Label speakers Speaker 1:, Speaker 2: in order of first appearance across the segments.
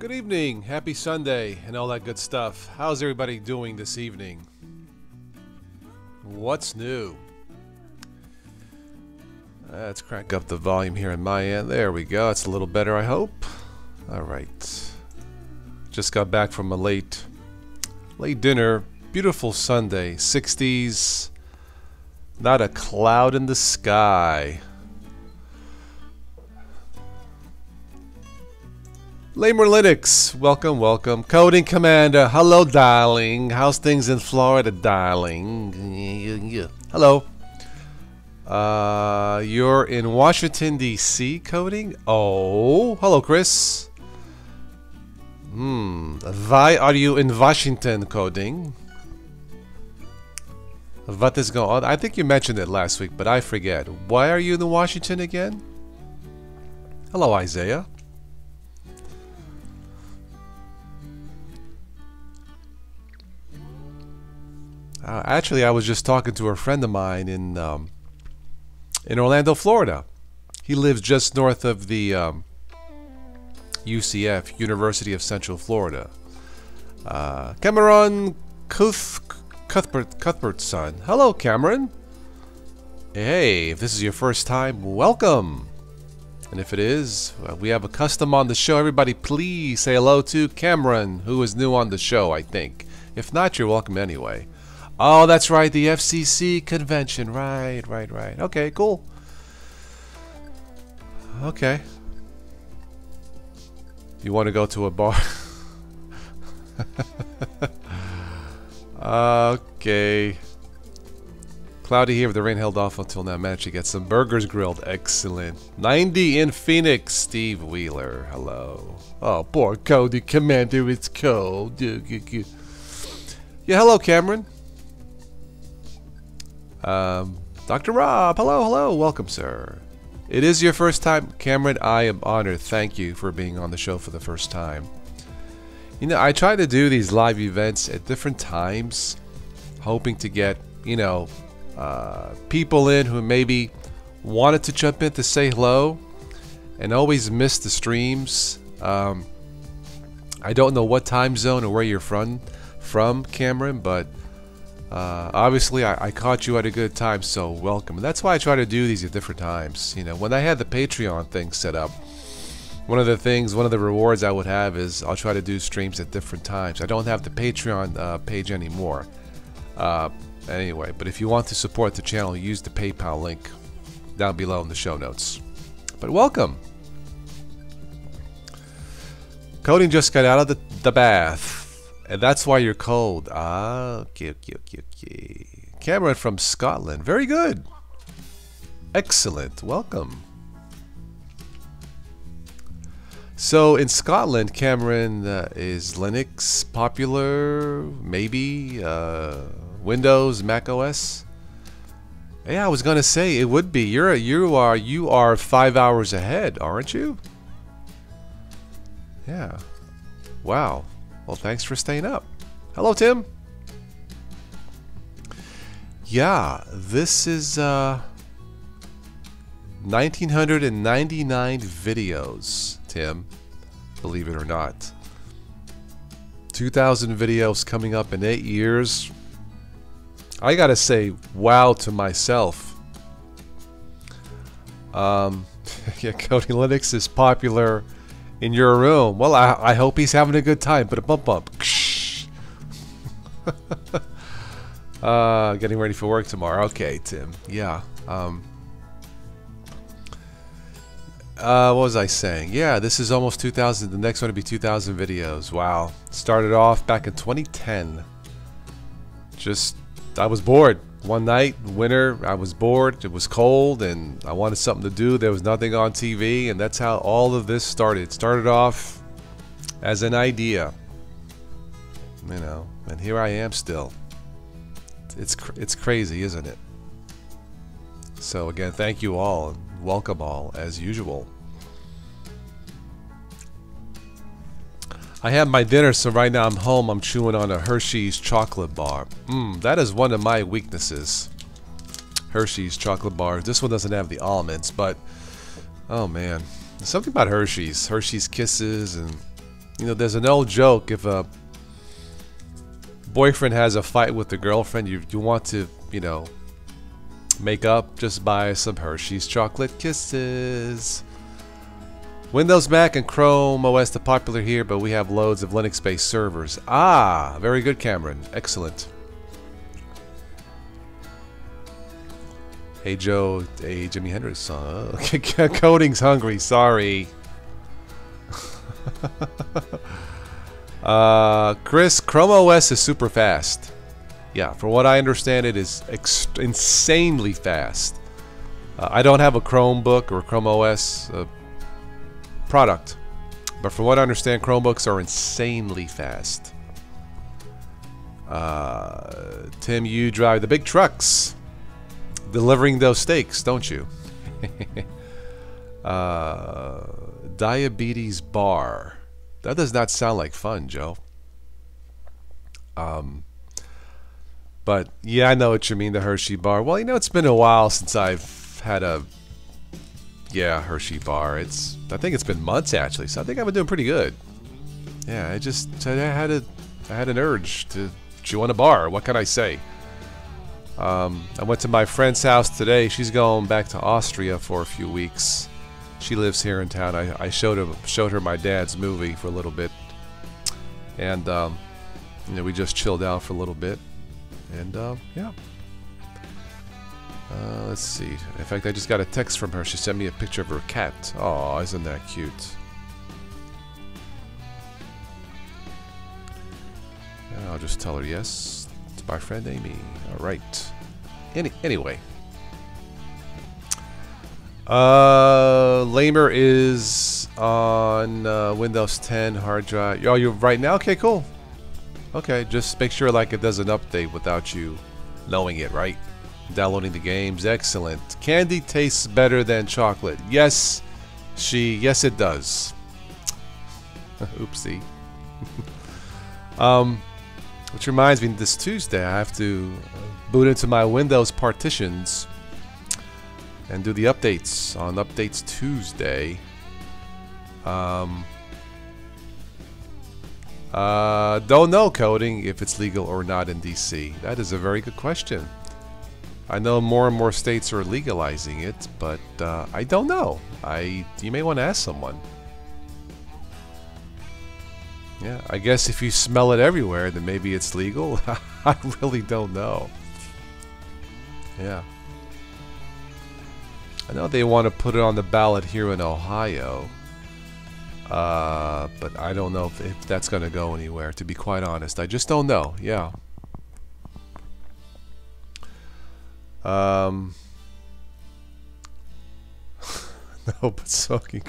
Speaker 1: Good evening, happy Sunday, and all that good stuff. How's everybody doing this evening? What's new? Let's crank up the volume here on my end. There we go. It's a little better, I hope. All right. Just got back from a late dinner. Beautiful Sunday, 60s. Not a cloud in the sky. Lamer Linux, welcome, welcome. Coding Commander, hello, darling. How's things in Florida, darling? Hello. You're in Washington, D.C. coding? Oh, hello, Chris. Why are you in Washington coding? What is going on? I think you mentioned it last week, but I forget. Why are you in Washington again? Hello, Isaiah. Actually, I was just talking to a friend of mine in Orlando, Florida. He lives just north of the UCF, University of Central Florida. Cameron Cuthbert's son. Hello, Cameron. Hey, if this is your first time, welcome. And if it is, we have a custom on the show. Everybody, please say hello to Cameron, who is new on the show, I think. If not, you're welcome anyway. Oh, that's right, the FCC convention. Right. Okay, cool. Okay. You want to go to a bar? Okay. Cloudy here with the rain held off until now. Managed to get some burgers grilled. Excellent. 90 in Phoenix. Steve Wheeler. Hello. Oh, poor Cody Commander. It's cold. Yeah, hello, Cameron. Dr. Rob, hello, welcome, sir. It is your first time, Cameron. I am honored. Thank you for being on the show for the first time. You know, I try to do these live events at different times, hoping to get, people in who maybe wanted to jump in to say hello and always miss the streams. I don't know what time zone or where you're from, Cameron, but obviously, I caught you at a good time, so welcome. And that's why I try to do these at different times. You know, when I had the Patreon thing set up, one of the rewards I would have is I'll try to do streams at different times. I don't have the Patreon page anymore. Anyway, but if you want to support the channel, use the PayPal link down below in the show notes. But welcome. Coding just got out of the bath. And that's why you're cold. Okay. Cameron from Scotland. Very good. Excellent. Welcome. So in Scotland, Cameron, is Linux popular? Maybe Windows, Mac OS? Yeah, I was gonna say it would be. You are 5 hours ahead, aren't you? Yeah. Wow. Well, thanks for staying up. Hello, Tim. Yeah, this is 1999 videos, Tim. Believe it or not. 2,000 videos coming up in 8 years. I gotta say, wow to myself. Yeah, Cody Linux is popular in your room. Well, I hope he's having a good time. But a bump. Getting ready for work tomorrow. Okay, Tim. Yeah. What was I saying? Yeah, this is almost 2,000. The next one will be 2,000 videos. Wow. Started off back in 2010. I was bored. One night, winter, I was bored, it was cold, and I wanted something to do. There was nothing on TV, and that's how all of this started. It started off as an idea, and here I am still. It's crazy, isn't it? So again, thank you all, and welcome all, as usual. I had my dinner, so right now I'm home. I'm chewing on a Hershey's chocolate bar. That is one of my weaknesses. Hershey's chocolate bars. This one doesn't have the almonds, but oh man, there's something about Hershey's Kisses, and You know, there's an old joke, if a boyfriend has a fight with the girlfriend, you want to, you know, make up, just buy some Hershey's chocolate kisses. Windows, Mac, and Chrome OS are popular here, but we have loads of Linux-based servers. Ah, very good, Cameron. Excellent. Hey Joe, hey Jimi Hendrix. Coding's hungry. Sorry. Chris, Chrome OS is super fast. Yeah, from what I understand, it is insanely fast. I don't have a Chromebook or Chrome OS product, but from what I understand, Chromebooks are insanely fast. Tim, you drive the big trucks, delivering those steaks, don't you? Diabetes bar. That does not sound like fun, Joe. But yeah, I know what you mean, the Hershey bar. Well, you know, it's been a while since I've had a Hershey bar. I think it's been months actually, so I think I've been doing pretty good. Yeah, I had an urge to chew on a bar. What can I say? I went to my friend's house today. She's going back to Austria for a few weeks. She lives here in town. I showed her my dad's movie for a little bit, and you know, we just chilled out for a little bit, and yeah. Let's see. In fact, I just got a text from her. She sent me a picture of her cat. Oh, isn't that cute? I'll just tell her yes. It's my friend Amy. All right. Anyway. Lamer is on Windows 10 hard drive. Oh, you're right now? Okay, cool. Okay, just make sure like it doesn't update without you knowing it, right? Downloading the games. Excellent. Candy tastes better than chocolate. Yes, yes it does. Oopsie. Which reminds me, this Tuesday I have to boot into my Windows partitions and do the updates on Updates Tuesday. Don't know, Coding, if it's legal or not in DC. That is a very good question. I know more and more states are legalizing it, but I don't know. You may want to ask someone. Yeah, I guess if you smell it everywhere, then maybe it's legal. I really don't know. Yeah. I know they want to put it on the ballot here in Ohio. But I don't know if that's going to go anywhere, to be quite honest. I just don't know. Yeah. No, but soaking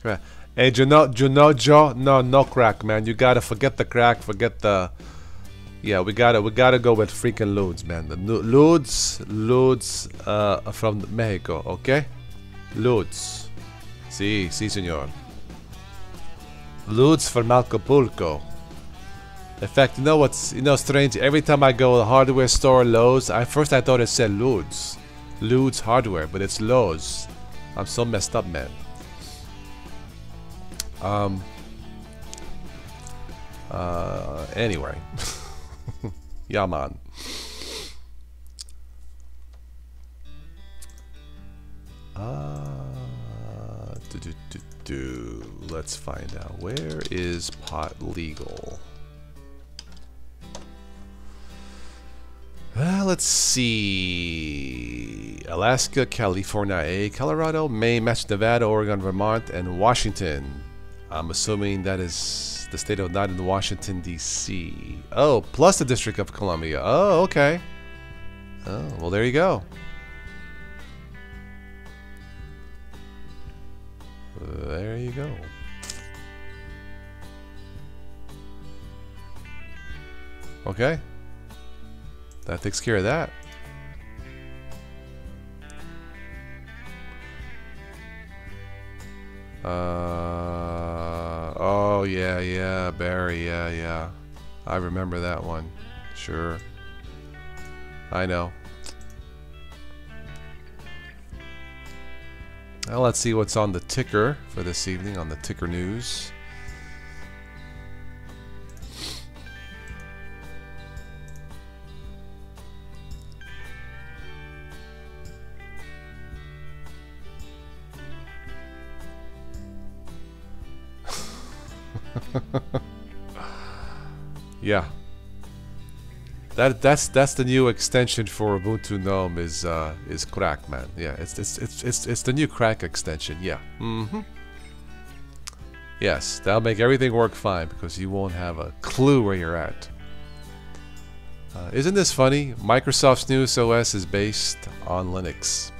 Speaker 1: crack. Hey, Joe? No crack, man. You gotta forget the crack, forget the. Yeah, we gotta go with freaking Ludes, man. The Ludes from Mexico, okay? Ludes. Sí, señor. Ludes from Acapulco. In fact, you know what's strange? Every time I go to the hardware store, Lowe's, first I thought it said Ludes Hardware, but it's Lowe's. I'm so messed up, man. Anyway. Yeah, man. Let's find out. Where is pot legal? Let's see. Alaska, California, Colorado, Maine, Massachusetts, Nevada, Oregon, Vermont, and Washington. I'm assuming that is the state of not in Washington, D.C. Oh, plus the District of Columbia. Oh, okay. Oh, well, there you go. There you go. Okay. That takes care of that. Oh yeah, Barry, yeah. I remember that one. Sure. I know. Well, let's see what's on the ticker for this evening on the ticker news. Yeah. That's the new extension for Ubuntu GNOME is Crack, man. Yeah, it's the new Crack extension. Yeah. Yes, that'll make everything work fine because you won't have a clue where you're at. Isn't this funny? Microsoft's newest OS is based on Linux.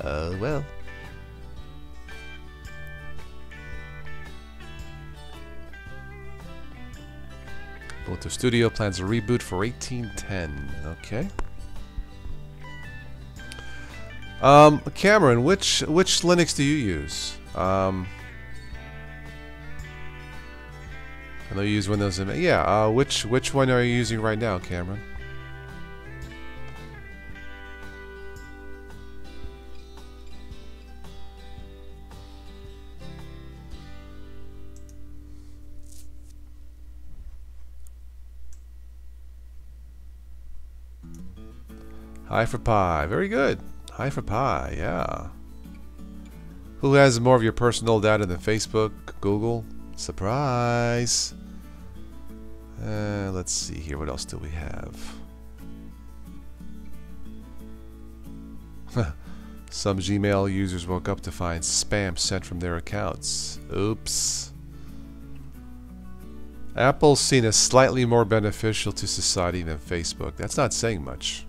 Speaker 1: Well. Ubuntu Studio plans a reboot for 1810. Okay. Cameron, which Linux do you use? I know you use Windows. Yeah. Which one are you using right now, Cameron? Hi for Pi. Very good. Hi for Pi. Yeah. Who has more of your personal data than Facebook, Google? Surprise. Let's see here. What else do we have? Some Gmail users woke up to find spam sent from their accounts. Oops. Apple's seen as slightly more beneficial to society than Facebook. That's not saying much.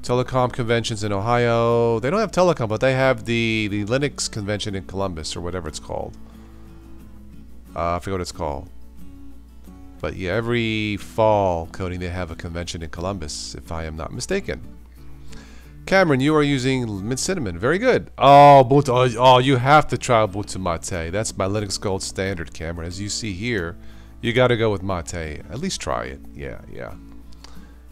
Speaker 1: Telecom conventions in Ohio. They don't have telecom, but they have the Linux convention in Columbus or whatever it's called. I forget what it's called. But yeah, every fall, Coding, they have a convention in Columbus, if I am not mistaken. Cameron, you are using Mint Cinnamon. Very good. Oh, you have to try Ubuntu Mate. That's my Linux Gold standard, Cameron. As you see here, you got to go with Mate. At least try it. Yeah.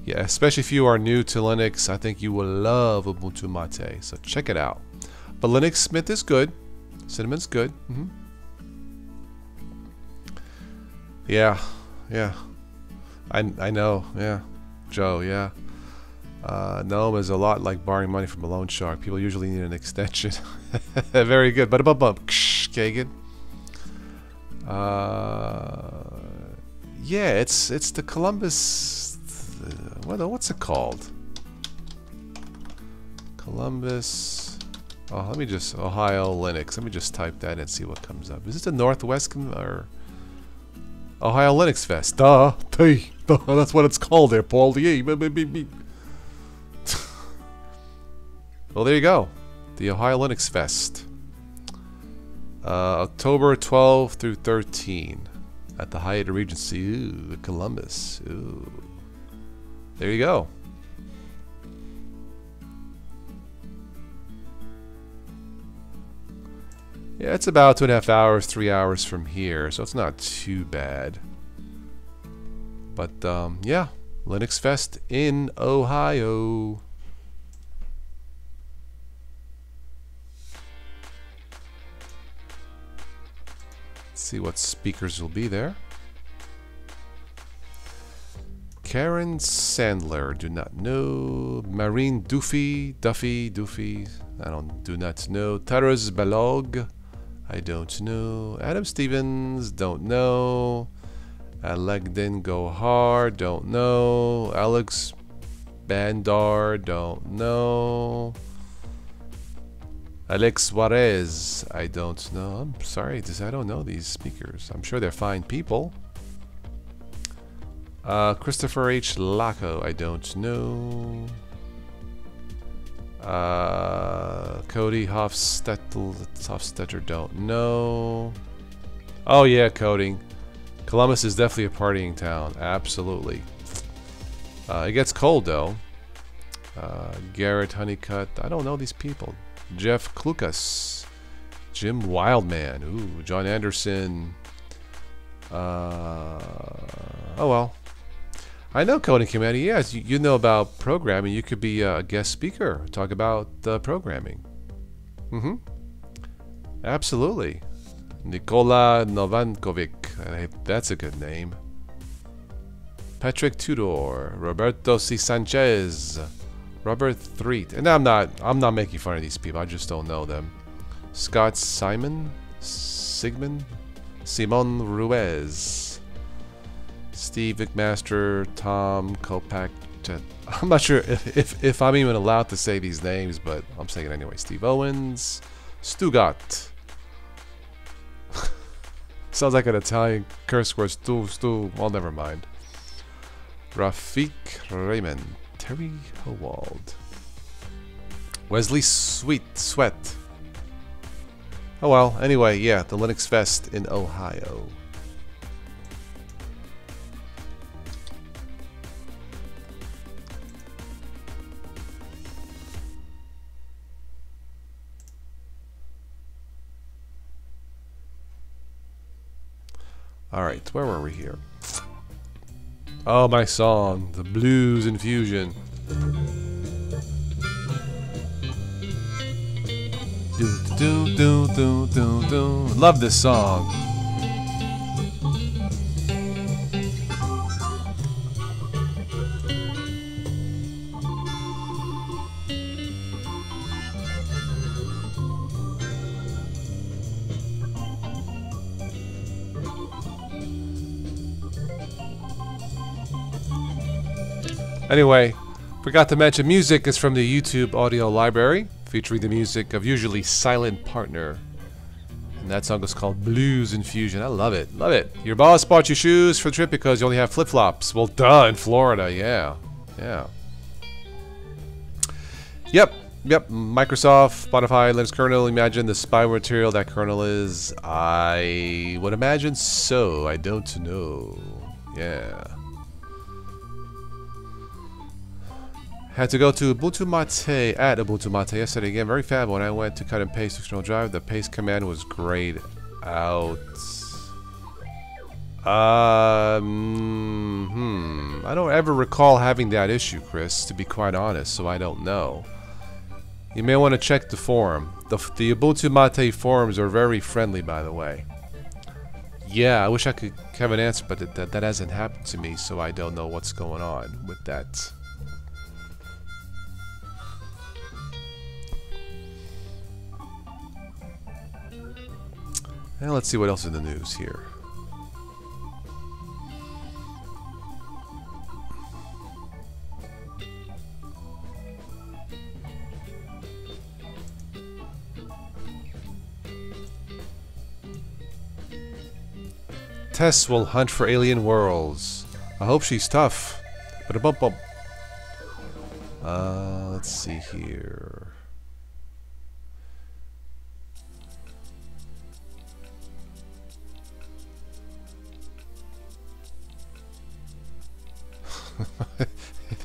Speaker 1: Yeah, especially if you are new to Linux, I think you will love Ubuntu Mate. So check it out. But Linux Mint is good. Cinnamon's good. Yeah. I know. Yeah. Joe, yeah. GNOME is a lot like borrowing money from a loan shark. People usually need an extension. Very good. But Kagan. Yeah, it's the Columbus. What's it called? Columbus. Oh, let me just Ohio Linux. Let me just type that in and see what comes up. Is this the Northwest or Ohio Linux Fest? Duh. That's what it's called there, Paul. Well, there you go. The Ohio Linux Fest. October 12 through 13 at the Hyatt Regency. Ooh, Columbus. Ooh. There you go. Yeah, it's about 2.5 hours, 3 hours from here, so it's not too bad. But yeah, Linux Fest in Ohio. Let's see what speakers will be there. Karen Sandler, do not know. Marine Duffy, I do not know. Taras Balog, I don't know. Adam Stevens, don't know. Alegdin Gohar, don't know. Alex Bandar, don't know. Alex Juarez, I don't know. I'm sorry, I don't know these speakers. I'm sure they're fine people. Christopher H. Laco, I don't know. Cody Hofstetter, don't know. Oh yeah, Coding. Columbus is definitely a partying town, absolutely. It gets cold though. Garrett Honeycutt, I don't know these people. Jeff Klukas, Jim Wildman, ooh, John Anderson. Oh well. I know Coding Community. Yes, you know about programming. You could be a guest speaker, talk about programming. Absolutely. Nikola Novankovic. That's a good name. Patrick Tudor. Roberto C. Sanchez. Robert Threet. And I'm not making fun of these people. I just don't know them. Scott Simon, Sigmund, Simon Ruiz, Steve McMaster, Tom Kopak. I'm not sure if I'm even allowed to say these names, but I'm saying it anyway. Steve Owens, Stugat. Sounds like an Italian curse word. Stu. Well, never mind. Rafik Raymond, Terry Howald, Wesley Sweat. Oh well. Anyway, yeah, the Linux Fest in Ohio. Alright, where were we here? Oh, my song, the Blues Infusion. Love this song. Anyway, forgot to mention music is from the YouTube audio library, featuring the music of usually Silent Partner. And that song is called Blues Infusion. I love it. Love it. Your boss bought you shoes for the trip because you only have flip-flops. Well, duh, in Florida, yeah. Yeah. Yep. Microsoft, Spotify, Linux kernel. Imagine the spyware material that kernel is. I would imagine so. I don't know. Yeah. Had to go to Ubuntu Mate at Ubuntu Mate yesterday again. Very fab. When I went to cut and paste external drive, the paste command was grayed out. I don't ever recall having that issue, Chris, to be quite honest, so I don't know. You may want to check the forum. The Ubuntu Mate forums are very friendly, by the way. Yeah, I wish I could have an answer, but that hasn't happened to me, so I don't know what's going on with that. Now let's see what else is in the news here. Tess will hunt for alien worlds. I hope she's tough. But a bump. Let's see here.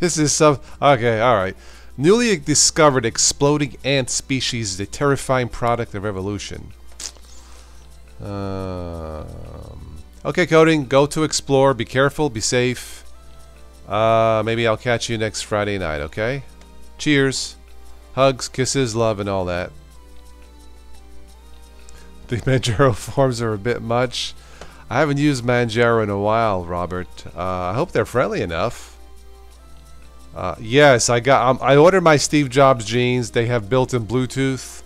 Speaker 1: This is some... Okay, alright. Newly discovered exploding ant species, the terrifying product of evolution. Okay, Coding, go to explore. Be careful, be safe. Maybe I'll catch you next Friday night, okay? Cheers. Hugs, kisses, love, and all that. The Manjaro forms are a bit much. I haven't used Manjaro in a while, Robert. I hope they're friendly enough. Yes, I ordered my Steve Jobs jeans. They have built-in Bluetooth.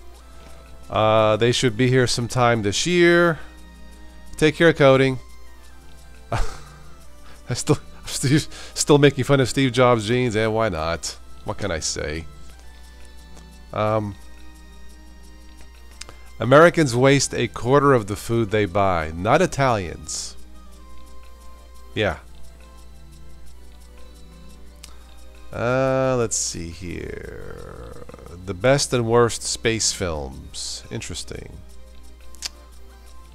Speaker 1: They should be here sometime this year. Take care, Coding. I'm still making fun of Steve Jobs jeans, and why not? What can I say? Americans waste a quarter of the food they buy. Not Italians. Yeah. Let's see here. The best and worst space films. Interesting.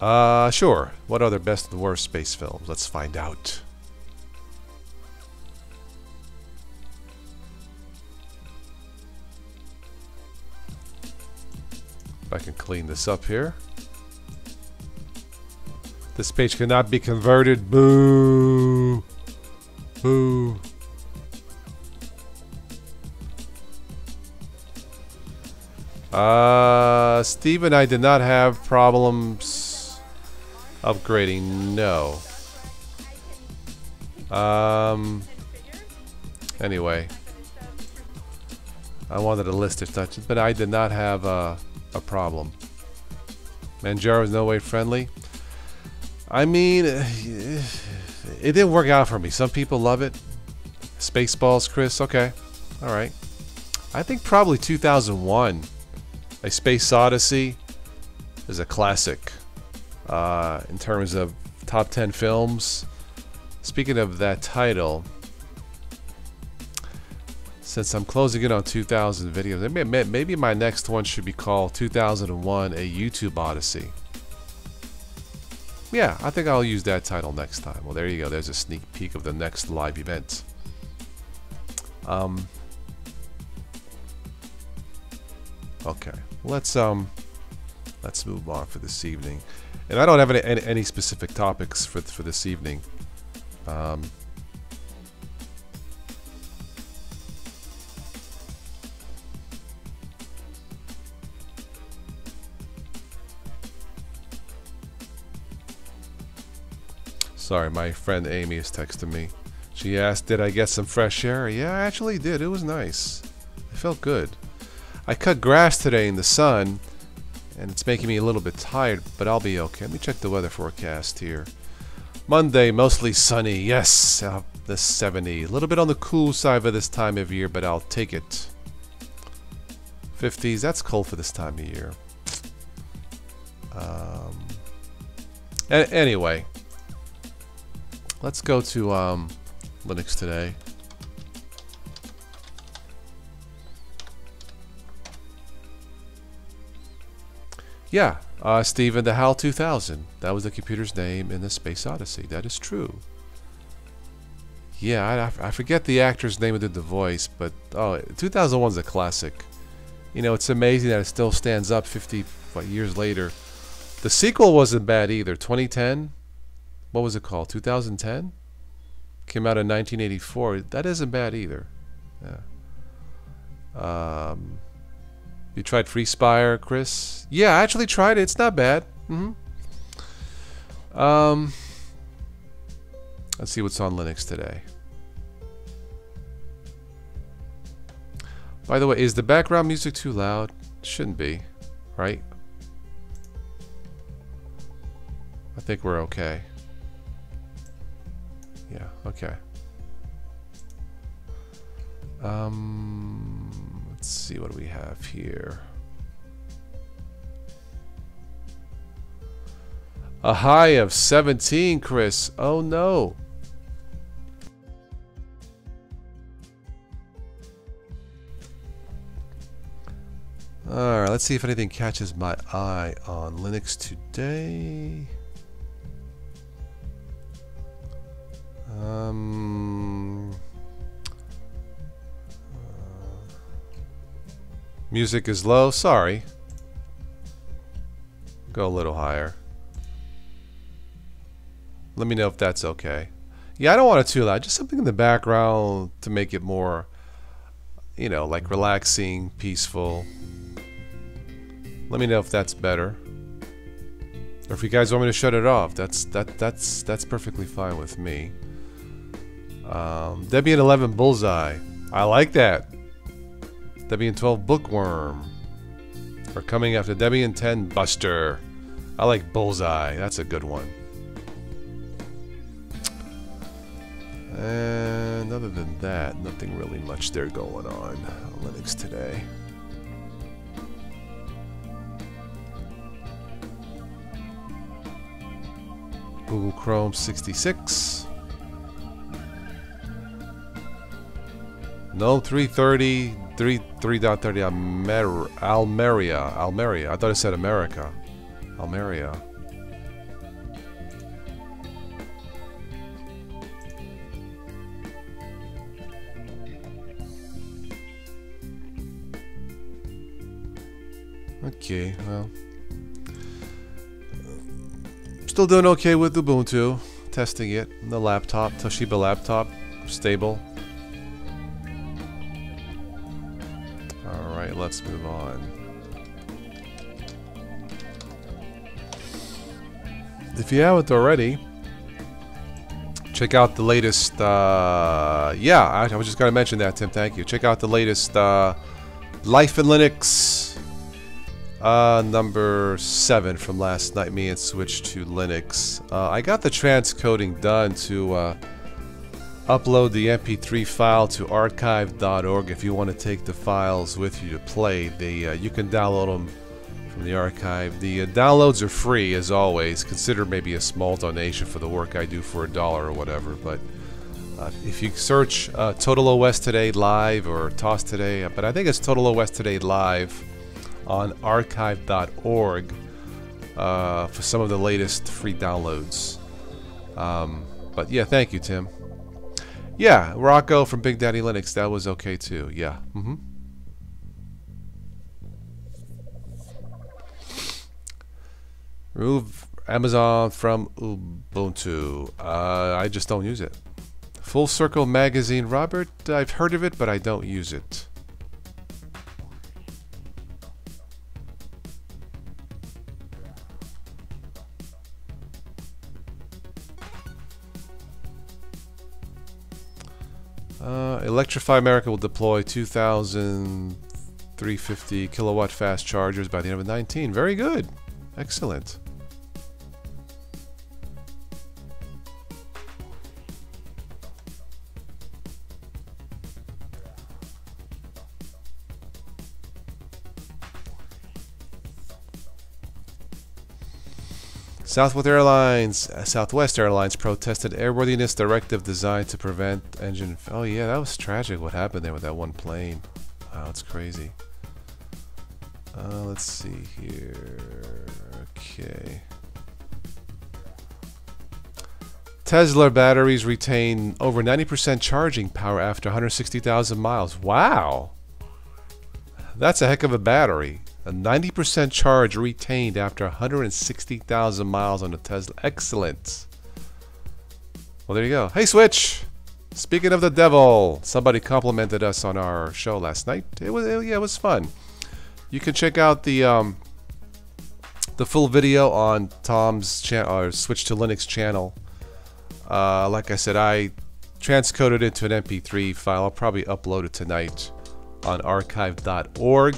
Speaker 1: Sure. What are the best and worst space films? Let's find out. If I can clean this up here. This page cannot be converted. Boo! Boo! Steve and I did not have problems upgrading. No. Anyway, I wanted to list it, but I did not have a problem. Manjaro is no way friendly. I mean, it didn't work out for me. Some people love it. Spaceballs, Chris. Okay. Alright. I think probably 2001. A Space Odyssey is a classic. In terms of top 10 films. Speaking of that title, since I'm closing in on 2,000 videos, maybe my next one should be called 2001 A YouTube Odyssey. Yeah, I think I'll use that title next time. Well, there you go. There's a sneak peek of the next live event. Okay, let's move on for this evening. And I don't have any specific topics for this evening. Sorry, my friend Amy is texting me. She asked, did I get some fresh air? Yeah, I actually did. It was nice. It felt good. I cut grass today in the sun, and it's making me a little bit tired, but I'll be okay. Let me check the weather forecast here. Monday, mostly sunny. Yes, the 70. A little bit on the cool side for this time of year, but I'll take it. 50s. That's cold for this time of year. Anyway, let's go to Linux Today. Yeah, Steven, the HAL 2000. That was the computer's name in the Space Odyssey. That is true. Yeah, I forget the actor's name who did the voice, but 2001 is a classic. You know, it's amazing that it still stands up 50 years later. The sequel wasn't bad either. 2010? What was it called? 2010? Came out in 1984. That isn't bad either. Yeah. You tried FreeSpire, Chris? Yeah, I actually tried it. It's not bad. Let's see what's on Linux today. By the way, is the background music too loud? Shouldn't be, right? I think we're okay. Yeah, okay. Let's see what do we have here. A high of 17, Chris. Oh no. Alright, let's see if anything catches my eye on Linux today. Music is low. Sorry. Go a little higher. Let me know if that's okay. Yeah, I don't want it too loud. Just something in the background to make it more, you know, like relaxing, peaceful. Let me know if that's better. Or if you guys want me to shut it off, that's perfectly fine with me. Debian 11 Bullseye. I like that. Debian 12 Bookworm. Or coming after Debian 10 Buster. I like Bullseye. That's a good one. And other than that, nothing really much there going on Linux today. Google Chrome 66. No 330, 3.30 Almeria. I thought it said America. Almeria. Okay, well. Still doing okay with Ubuntu. Testing it. The laptop, Toshiba laptop. Stable. Alright, let's move on. If you haven't already, check out the latest, yeah, I was just going to mention that, Tim, thank you. Check out the latest Life in Linux Number 7 from last night, me and switched to Linux. I got the transcoding done to upload the MP3 file to archive.org. If you want to take the files with you to play, you can download them from the archive. The downloads are free, as always. Consider maybe a small donation for the work I do for $1 or whatever. But if you search Total OS Today Live or TOS Today, but I think it's Total OS Today Live on archive.org for some of the latest free downloads. But yeah, thank you, Tim. Yeah, Rocco from Big Daddy Linux, that was okay too. Yeah. Remove Amazon from Ubuntu. I just don't use it. Full Circle Magazine, Robert, I've heard of it, but I don't use it. Electrify America will deploy 2,350 kilowatt fast chargers by the end of 2019. Very good. Excellent. Southwest Airlines protested airworthiness directive designed to prevent engine. Oh yeah, that was tragic. What happened there with that one plane? Wow, it's crazy. Let's see here. Okay. Tesla batteries retain over 90% charging power after 160,000 miles. Wow, that's a heck of a battery. A 90% charge retained after 160,000 miles on the Tesla. Excellent. Well, there you go. Hey, Switch. Speaking of the devil, somebody complimented us on our show last night. It was fun. You can check out the full video on Tom's channel, or Switch to Linux channel. Like I said, I transcoded it into an MP3 file. I'll probably upload it tonight on archive.org.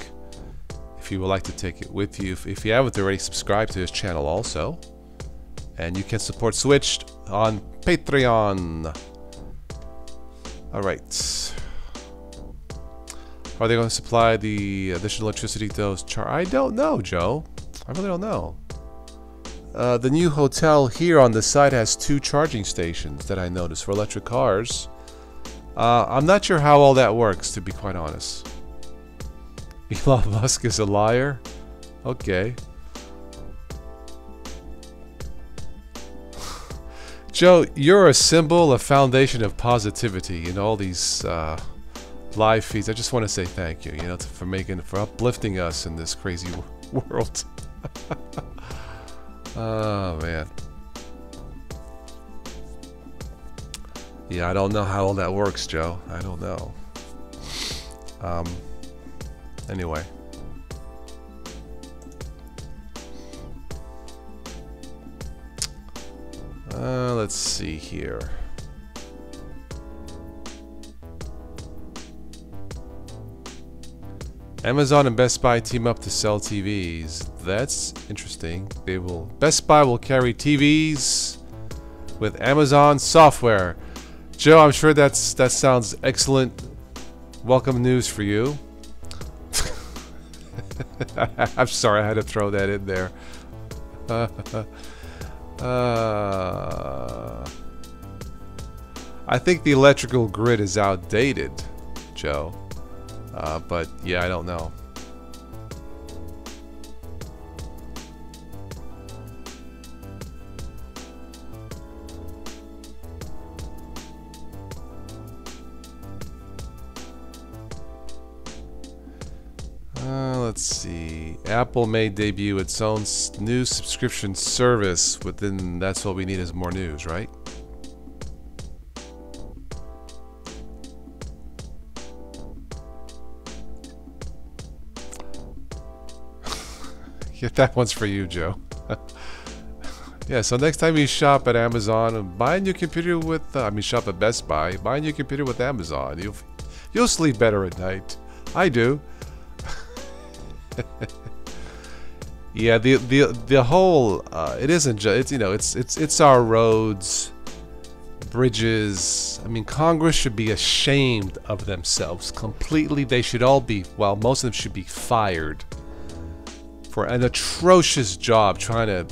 Speaker 1: If you would like to take it with you, if you haven't already, subscribe to his channel also, and you can support Switch on Patreon. All right, are they going to supply the additional electricity to those I don't know, Joe. I really don't know. The new hotel here on the site has 2 charging stations that I noticed for electric cars. I'm not sure how all that works, to be quite honest. Elon Musk is a liar? Okay. Joe, you're a symbol, a foundation of positivity in all these live feeds. I just want to say thank you, for uplifting us in this crazy world. Oh, man. Yeah, I don't know how all that works, Joe. I don't know. Anyway. Let's see here. Amazon and Best Buy team up to sell TVs. That's interesting. Best Buy will carry TVs with Amazon software. Joe, I'm sure that sounds excellent. Welcome news for you. I'm sorry, I had to throw that in there. I think the electrical grid is outdated, Joe. But yeah, I don't know. Let's see. Apple may debut its own new subscription service within. That's what we need is more news, right? Yeah, that one's for you, Joe. Yeah, so next time you shop at Amazon, buy a new computer with. Shop at Best Buy. Buy a new computer with Amazon. You'll sleep better at night. I do. Yeah, the whole it isn't just it's, you know, it's our roads, bridges. I mean, Congress should be ashamed of themselves completely. They should all be, well, most of them should be fired for an atrocious job trying to,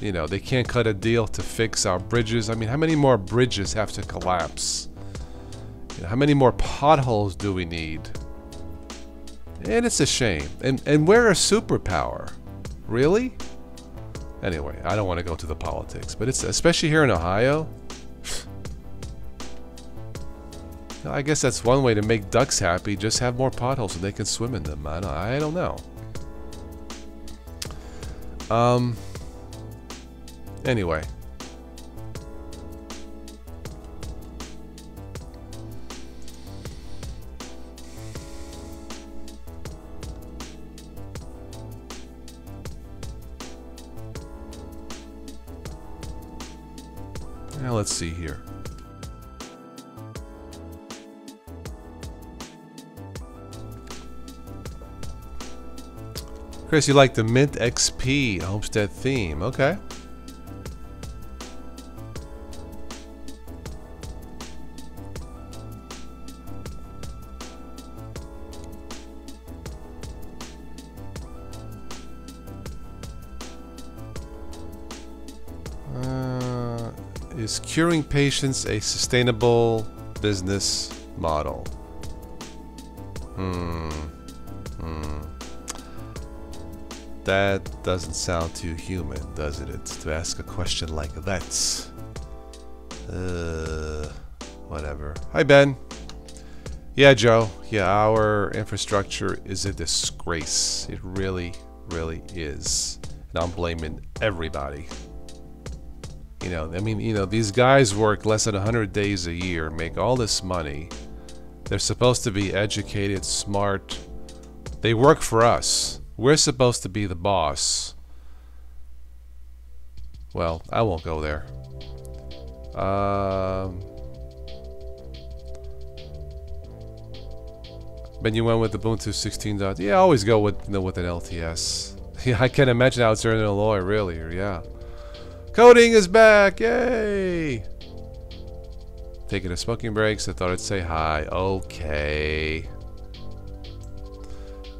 Speaker 1: you know, they can't cut a deal to fix our bridges. I mean, how many more bridges have to collapse? You know, how many more potholes do we need? And it's a shame. And we're a superpower. Really? Anyway, I don't want to go to the politics, but it's, especially here in Ohio, I guess that's one way to make ducks happy. Just have more potholes so they can swim in them. I don't know. Anyway. Now let's see here. Chris, you like the Mint XP Homestead theme. Okay. Is curing patients a sustainable business model? That doesn't sound too human, does it? To ask a question like that. Whatever. Hi, Ben. Yeah, Joe. Yeah, our infrastructure is a disgrace. It really, really is. And I'm blaming everybody. You know, I mean, you know, these guys work less than 100 days a year, make all this money. They're supposed to be educated, smart. They work for us. We're supposed to be the boss. Well, I won't go there. Ben, you went with Ubuntu 16. Yeah, I always go with, you know, with an LTS. Yeah, I can't imagine how it's there in Illinois, really. Yeah. Coding is back! Yay! Taking a smoking break, so I thought I'd say hi. Okay.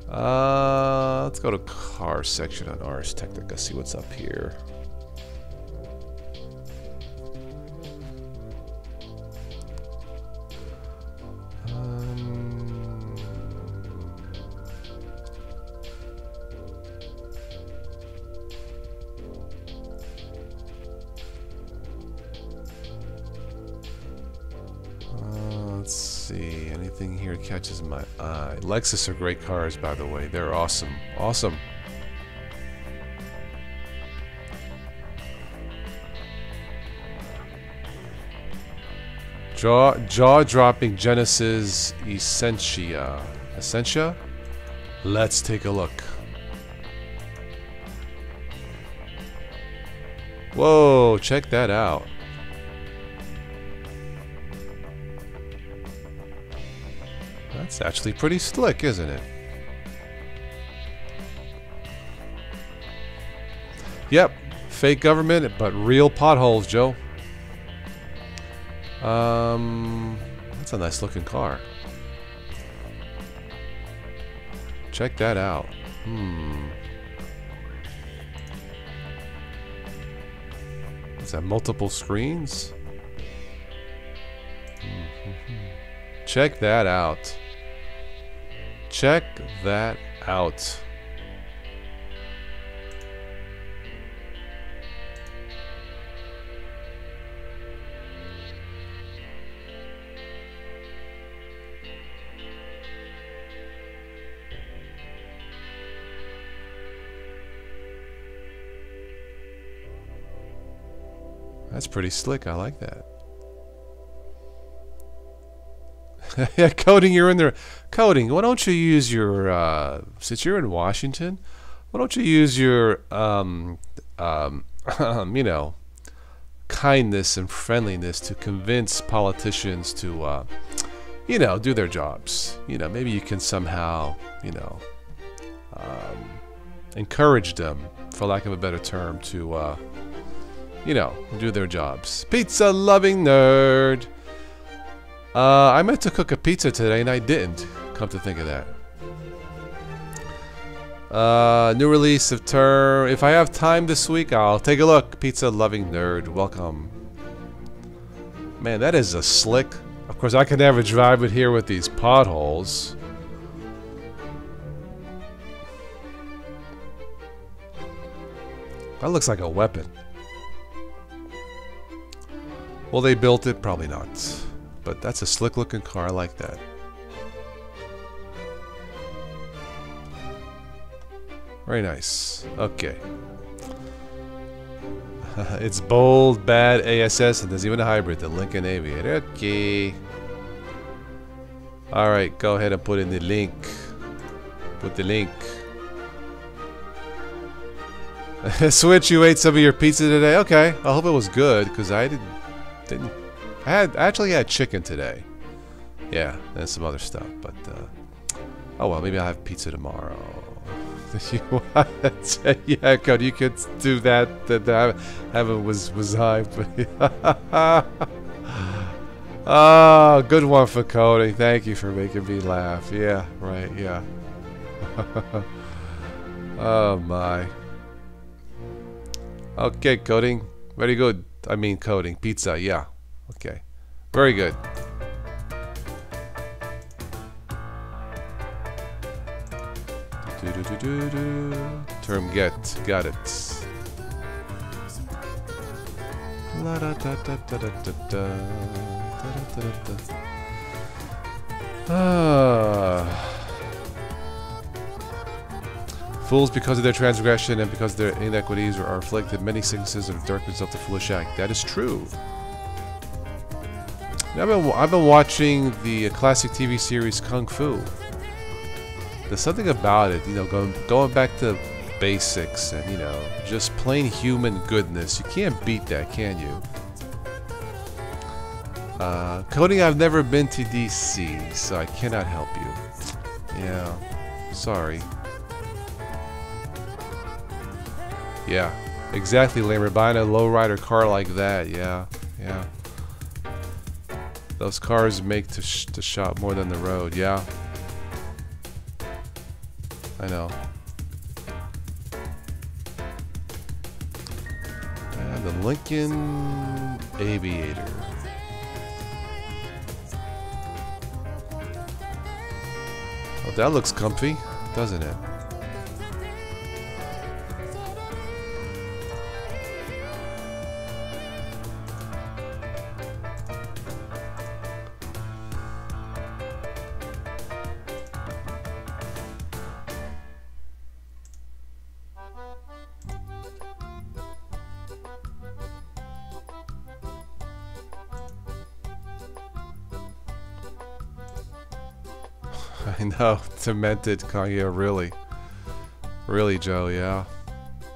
Speaker 1: Let's go to car section on Ars Technica, see what's up here. Let's see, anything here catches my eye. Lexus are great cars, by the way. They're awesome. Awesome. Jaw-dropping Genesis Essentia. Essentia? Let's take a look. Whoa, check that out. That's actually pretty slick, isn't it? Yep, fake government, but real potholes, Joe. That's a nice looking car. Check that out. Is that multiple screens? Check that out. Check that out. That's pretty slick. I like that. Yeah, Coding, you're in there. Coding, why don't you use your, since you're in Washington, why don't you use your, you know, kindness and friendliness to convince politicians to, you know, do their jobs. You know, maybe you can somehow, you know, encourage them, for lack of a better term, to you know, do their jobs. Pizza loving nerd. I meant to cook a pizza today and I didn't. Come to think of that. New release of term. If I have time this week, I'll take a look. Pizza loving nerd, welcome. Man, that is a slick. Of course, I can never drive it here with these potholes. That looks like a weapon. Well, they built it, probably not. But that's a slick looking car, I like that. Very nice. Okay. It's bold, bad, ASS, and there's even a hybrid, the Lincoln Aviator. Okay. Alright, go ahead and put in the link. Put the link. Switch, you ate some of your pizza today? Okay, I hope it was good, because I didn't. I actually had chicken today. Yeah, and some other stuff, but oh well, maybe I'll have pizza tomorrow. Yeah, Cody, you could do that. That haven't was hype. Oh, good one for Cody. Thank you for making me laugh. Yeah, right. Yeah. Oh my. Okay, coding. Very good. I mean coding. Pizza, yeah. Okay. Very good. Term get. Got it. La da da da da da da da da da da. Fools, because of their transgression and because their inequities are afflicted, many sicknesses of darkness of the foolish act. That is true. I've been watching the classic TV series Kung Fu. There's something about it, you know, going back to basics and, you know, just plain human goodness. You can't beat that, can you? Coding, I've never been to DC, so I cannot help you. Yeah, sorry. Yeah, exactly, Lamer. Buying a lowrider car like that, yeah, yeah. Those cars make the shop more than the road, yeah. I know. And the Lincoln Aviator. Oh, that looks comfy, doesn't it? I know, demented Kanye, really. Really, Joe, yeah.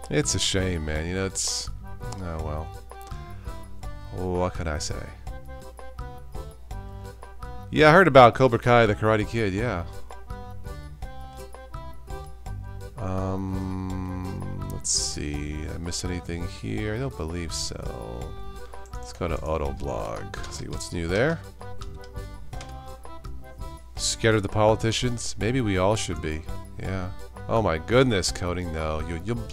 Speaker 1: It's a shame, man. You know, it's... Oh, well. What can I say? Yeah, I heard about Cobra Kai, the Karate Kid, yeah. Let's see. Did I miss anything here? I don't believe so. Let's go to Autoblog. See what's new there. Scared of the politicians? Maybe we all should be. Yeah. Oh my goodness, coding. No,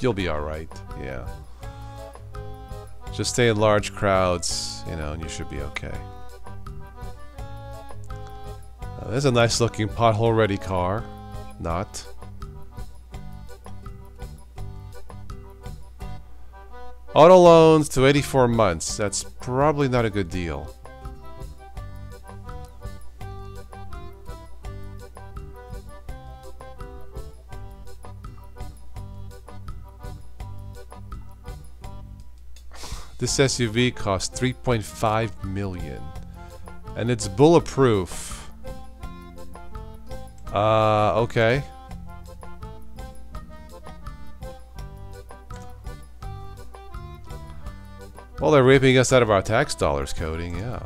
Speaker 1: you'll be all right. Yeah. Just stay in large crowds, you know, and you should be okay. There's a nice looking pothole ready car. Not. Auto loans to 84 months. That's probably not a good deal. This SUV costs $3.5 million, and it's bulletproof. Okay. Well, they're raping us out of our tax dollars, coding, yeah.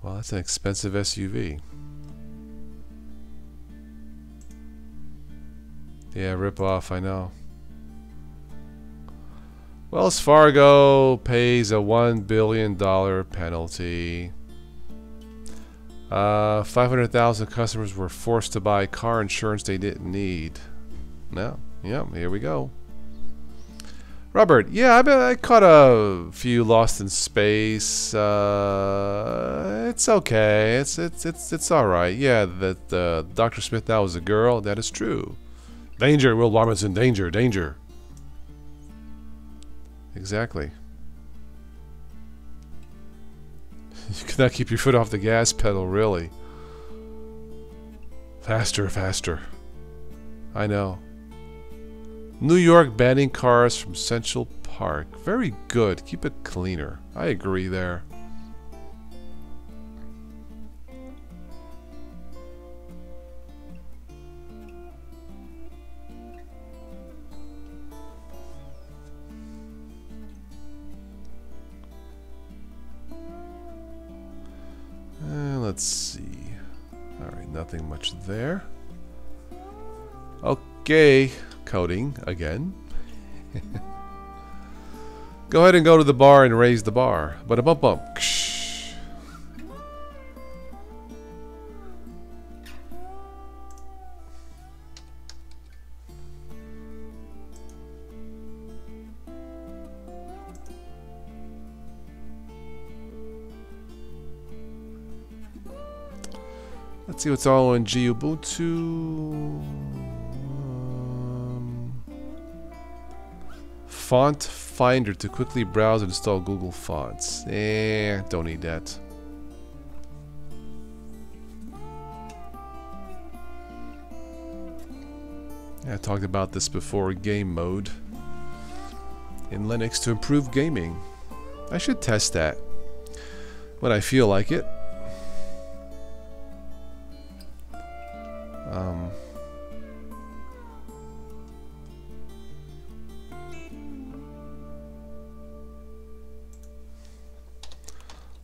Speaker 1: Well, that's an expensive SUV. Yeah, rip off, I know. Wells Fargo pays a $1 billion penalty. 500,000 customers were forced to buy car insurance they didn't need. No, yeah, here we go. Robert, yeah, I caught a few Lost in Space. It's okay. It's all right. Yeah, that Dr. Smith now is a girl. That is true. Danger, Will Robinson. Danger, danger. Exactly. You cannot keep your foot off the gas pedal, really. Faster, faster. I know. New York banning cars from Central Park. Very good. Keep it cleaner. I agree there. Let's see. Alright, nothing much there. Okay, coding again. Go ahead and go to the bar and raise the bar. But a bump bump. Let's see what's all in Ubuntu. Font Finder to quickly browse and install Google Fonts. Don't need that. Yeah, I talked about this before. Game mode in Linux to improve gaming. I should test that when I feel like it.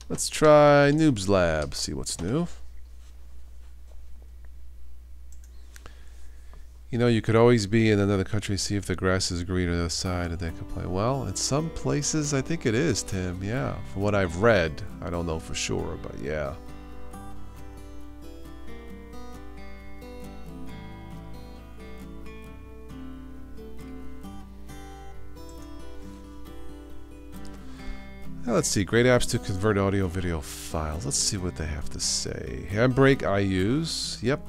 Speaker 1: Let's try Noob's Lab, see what's new. You know, you could always be in another country, see if the grass is green on the other side, and then complain. Well, in some places, I think it is, Tim. Yeah, from what I've read. I don't know for sure, but yeah. Now let's see, great apps to convert audio video files. Let's see what they have to say. Handbrake I use. Yep.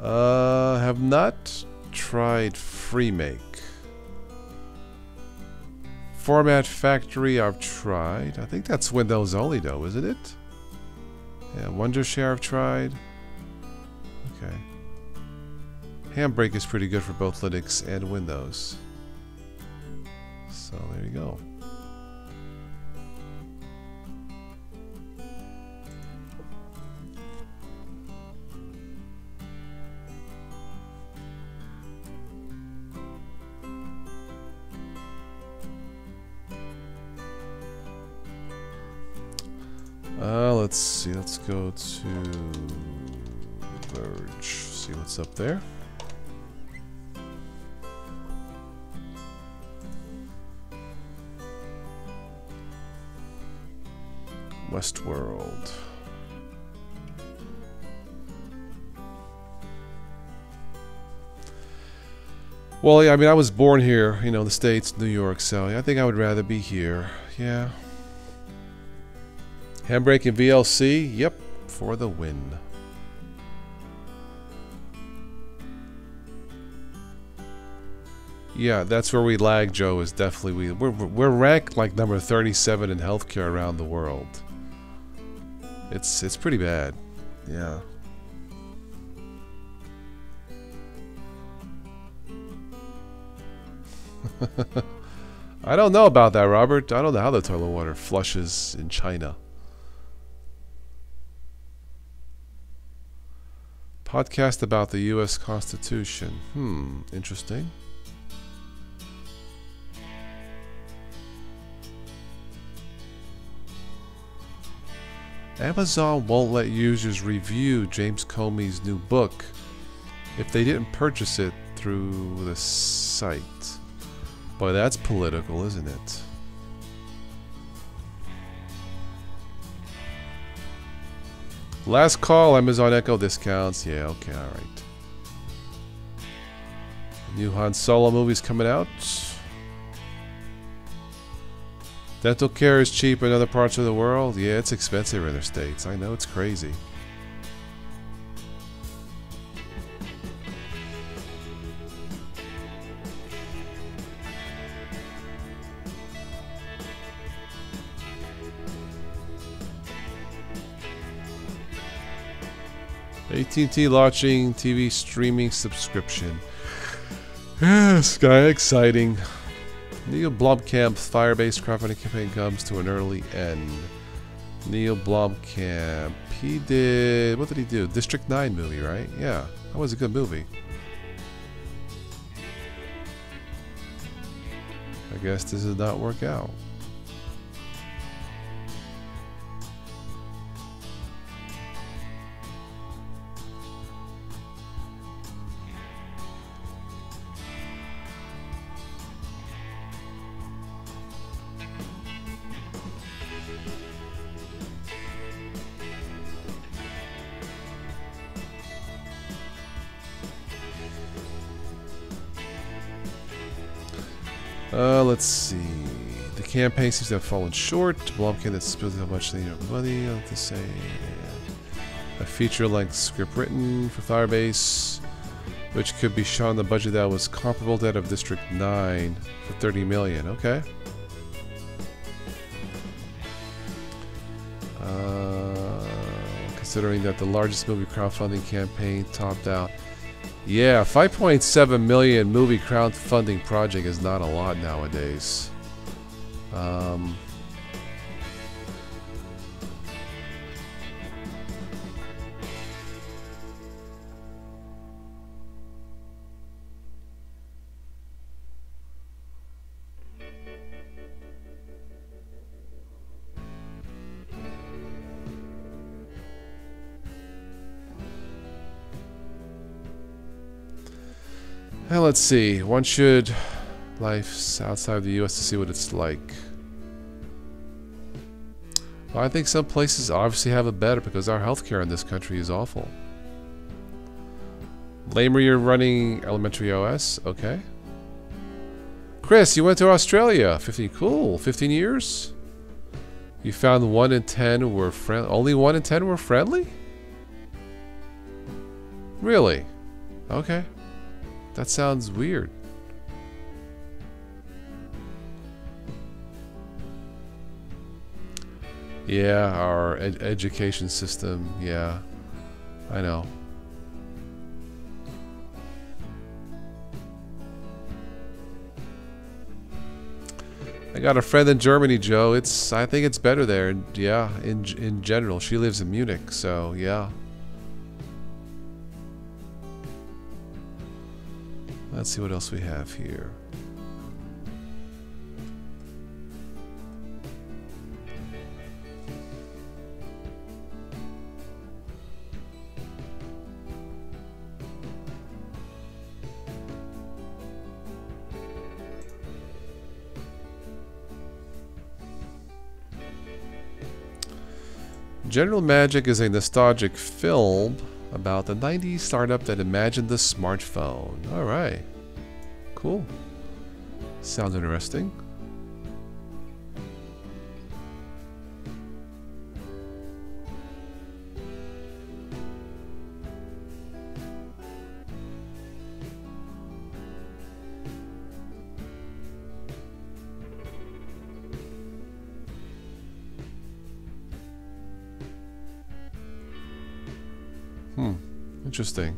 Speaker 1: Have not tried FreeMake. Format Factory I've tried. I think that's Windows only though, isn't it? Yeah, Wondershare I've tried. Okay. Handbrake is pretty good for both Linux and Windows. So there you go. Let's see, let's go to Verge, see what's up there. Westworld. Well, yeah, I mean, I was born here, you know, the States, New York, so I think I would rather be here. Yeah. Handbrake and VLC, yep, for the win. Yeah, that's where we lag, Joe, is definitely we're ranked like number 37 in healthcare around the world. It's pretty bad. Yeah. I don't know about that, Robert. I don't know how the toilet water flushes in China. Podcast about the U.S. Constitution. Interesting. Amazon won't let users review James Comey's new book if they didn't purchase it through the site. Boy, that's political, isn't it? Last call, Amazon Echo discounts. Yeah, okay, alright. New Han Solo movie's coming out. Dental care is cheap in other parts of the world. Yeah, it's expensive in the States. I know, it's crazy. AT&T launching TV streaming subscription. Yes, guy, exciting. Neil Blomkamp's Firebase crowdfunding campaign comes to an early end. Neil Blomkamp. He did... What did he do? District 9 movie, right? Yeah, that was a good movie. I guess this did not work out. Let's see. The campaign seems to have fallen short. Blomkamp that spilled how much they need money. I'll have to say. A feature-length script written for Firebase, which could be shown on the budget that was comparable to that of District 9 for $30 million. Okay. Considering that the largest movie crowdfunding campaign topped out. Yeah, 5.7 million movie crowdfunding project is not a lot nowadays. Well, let's see. One should life outside of the U.S. to see what it's like. Well, I think some places obviously have it better because our healthcare in this country is awful. Lamer, you're running elementary OS? Okay. Chris, you went to Australia. 15, cool. 15 years? You found 1 in 10 were friendly. Only 1 in 10 were friendly? Really? Okay. That sounds weird. Yeah, our education system. Yeah, I know. I got a friend in Germany, Joe. I think it's better there. Yeah, in general. She lives in Munich, so yeah. Let's see what else we have here. General Magic is a nostalgic film about the 90s startup that imagined the smartphone. Alright. Cool. Sounds interesting. Interesting.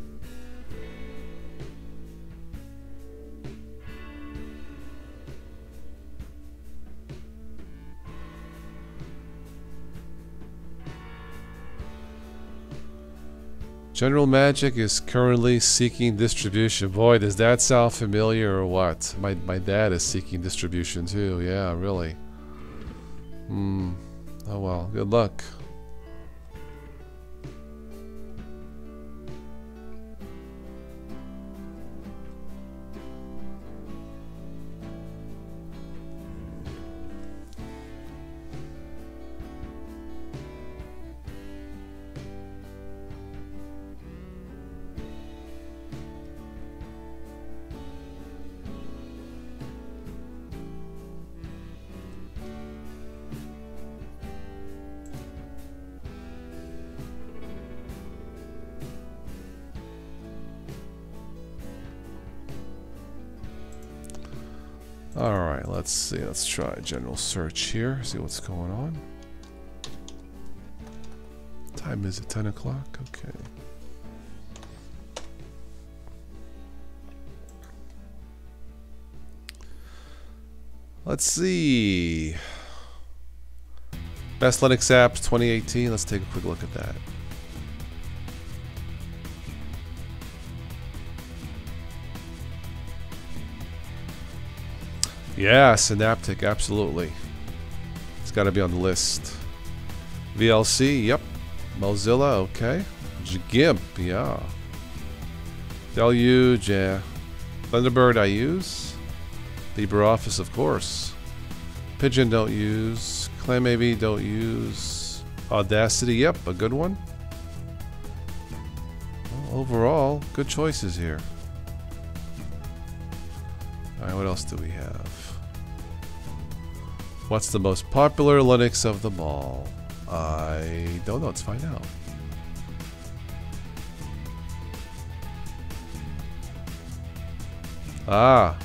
Speaker 1: General Magic is currently seeking distribution. Boy, does that sound familiar or what? My dad is seeking distribution too. Yeah, really. Oh well, good luck. Alright, let's see. Let's try a general search here. See what's going on. What time is it? 10 o'clock? Okay. Let's see. Best Linux apps 2018. Let's take a quick look at that. Yeah, Synaptic, absolutely. It's got to be on the list. VLC, yep. Mozilla, okay. GIMP, yeah. Deluge, yeah. Thunderbird, I use. LibreOffice, of course. Pigeon, don't use. ClamAV, don't use. Audacity, yep, a good one. Well, overall, good choices here. Alright, what else do we have? What's the most popular Linux of them all? I don't know. Let's find out. Ah.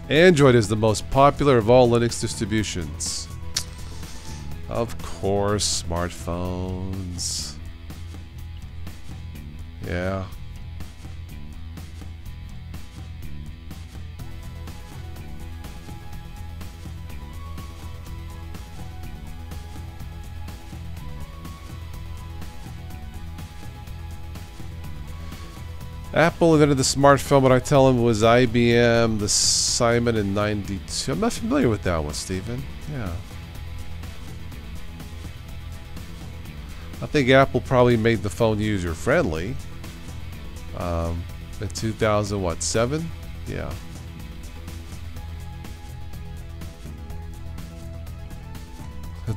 Speaker 1: Android is the most popular of all Linux distributions. Of course, smartphones. Yeah. Apple invented the smartphone, but I tell him it was IBM, the Simon in '92. I'm not familiar with that one, Stephen. Yeah. I think Apple probably made the phone user-friendly. In 2007? Yeah.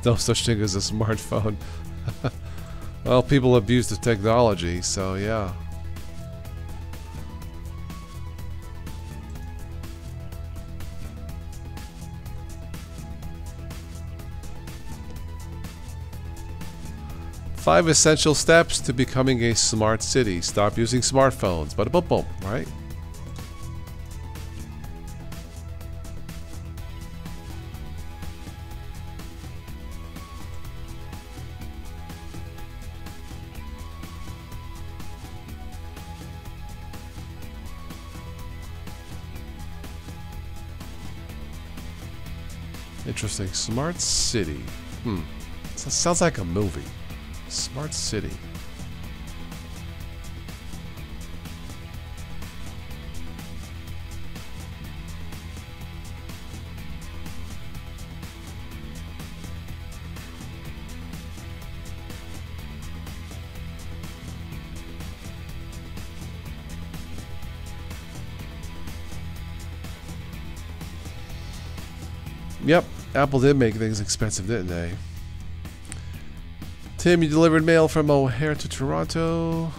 Speaker 1: No such thing as a smartphone. Well, people abuse the technology, so yeah. Five essential steps to becoming a smart city. Stop using smartphones. Bada boom boom, right? Interesting. Smart city. Sounds like a movie. Smart city. Yep, Apple did make things expensive, didn't they? Tim, you delivered mail from O'Hare to Toronto.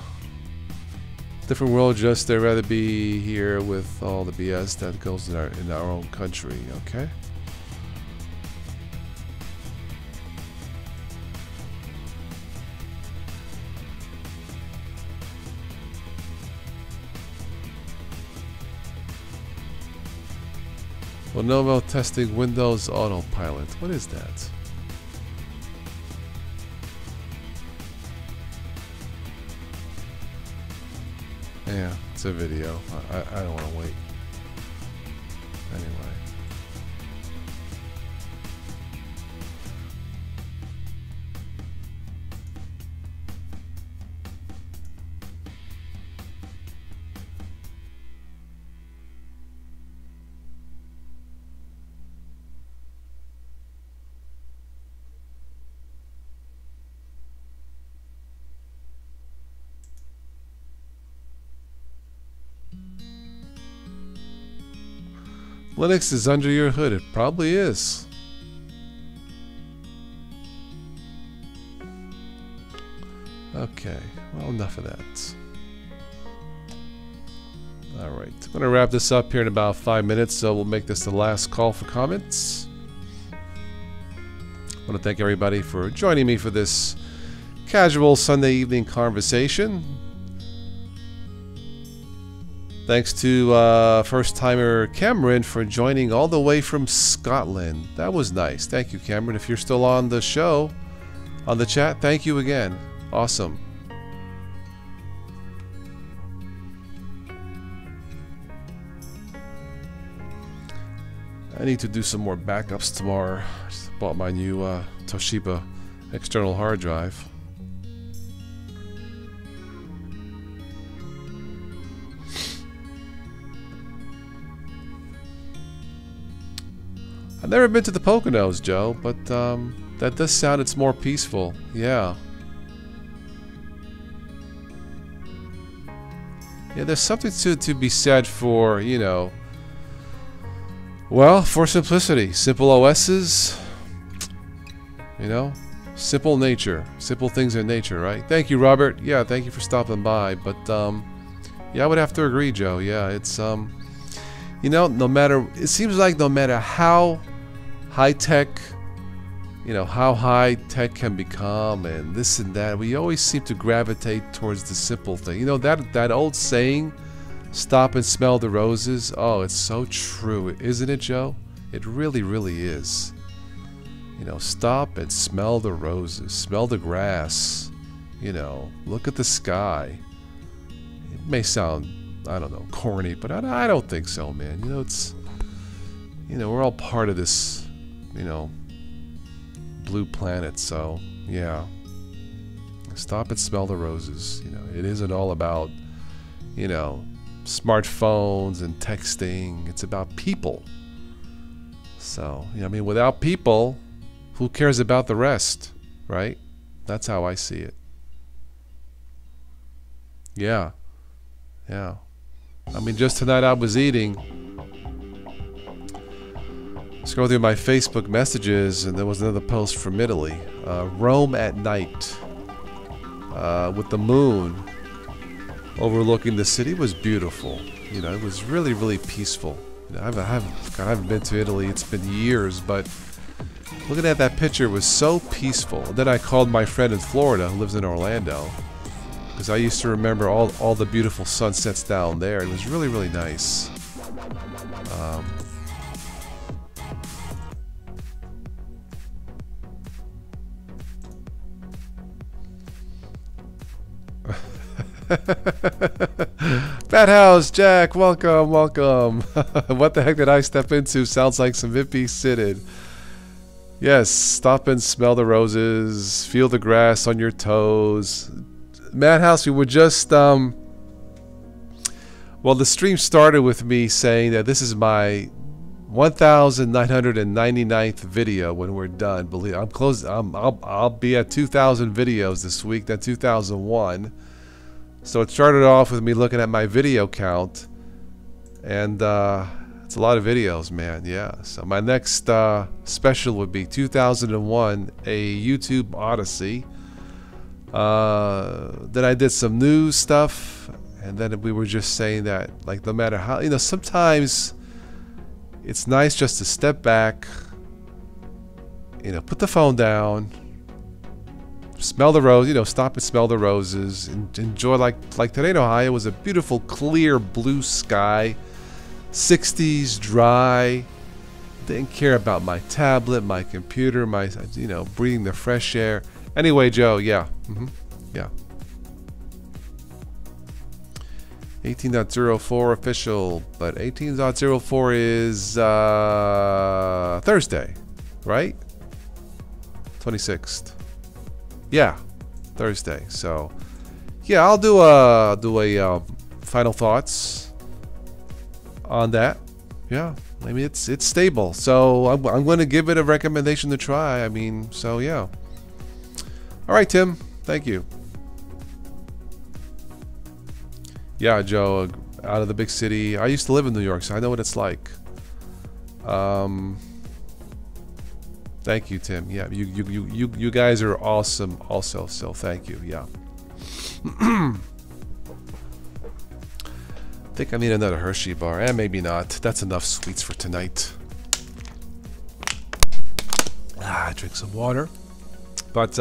Speaker 1: Different world, just they'd rather be here with all the BS that goes in our own country, okay? Lenovo testing Windows Autopilot. What is that? Yeah, it's a video. I don't want to wait. Anyway. Linux is under your hood. It probably is. Okay, well, enough of that. Alright, I'm going to wrap this up here in about 5 minutes, so we'll make this the last call for comments. I want to thank everybody for joining me for this casual Sunday evening conversation. Thanks to first-timer Cameron for joining all the way from Scotland. That was nice. Thank you, Cameron. If you're still on the show, on the chat, thank you again. Awesome. I need to do some more backups tomorrow. I just bought my new Toshiba external hard drive. I've never been to the Poconos, Joe, but that does sound it's more peaceful. Yeah. Yeah, there's something to be said for, you know, well, for simplicity. Simple OSs, you know, simple nature. Simple things in nature, right? Thank you, Robert. Yeah, thank you for stopping by. But, yeah, I would have to agree, Joe. Yeah, it's, you know, no matter, it seems like no matter how high-tech, you know, how high-tech can become and this and that, we always seem to gravitate towards the simple thing. You know, that old saying, stop and smell the roses. Oh, it's so true, isn't it, Joe? It really, really is. You know, stop and smell the roses, smell the grass, you know, look at the sky. It may sound, I don't know, corny, but I don't think so, man. You know, it's, you know, we're all part of this, you know, blue planet, so, yeah. Stop and smell the roses. You know, it isn't all about, you know, smartphones and texting. It's about people. So, you know, I mean, without people, who cares about the rest, right? That's how I see it. Yeah. Yeah. I mean, just tonight I was eating, scroll through my Facebook messages, and there was another post from Italy. Rome at night, with the moon overlooking the city, was beautiful. You know, it was really, really peaceful. You know, I haven't been to Italy. It's been years, but looking at that picture was so peaceful. And then I called my friend in Florida who lives in Orlando, because I used to remember all the beautiful sunsets down there. It was really, really nice. Bad House, Jack, welcome, welcome. What the heck did I step into? Sounds like some hippie sitted. Yes, stop and smell the roses, feel the grass on your toes. Madhouse, we were just, well, the stream started with me saying that this is my 1,999th video when we're done. Believe I'm close. I'll be at 2,000 videos this week. Then 2001. So it started off with me looking at my video count, and it's a lot of videos, man. Yeah. So my next special would be 2001, a YouTube Odyssey. Then I did some news stuff, and then we were just saying that, like, no matter how, you know, sometimes it's nice just to step back, you know, put the phone down, smell the rose, you know, stop and smell the roses, and enjoy, like today in Ohio was a beautiful, clear blue sky, 60s, dry. Didn't care about my tablet, my computer, my, you know, breathing the fresh air. Anyway, Joe, yeah. Yeah. 18.04 official, but 18.04 is Thursday, right? 26th. Yeah, Thursday. So, yeah, I'll do a final thoughts on that. Yeah, I mean it's stable, so I'm going to give it a recommendation to try. I mean, so yeah. All right, Tim. Thank you. Yeah, Joe, out of the big city. I used to live in New York, so I know what it's like. Thank you, Tim. Yeah, you guys are awesome also, so thank you. Yeah. I think I need another Hershey bar, and maybe not. That's enough sweets for tonight. Drink some water. But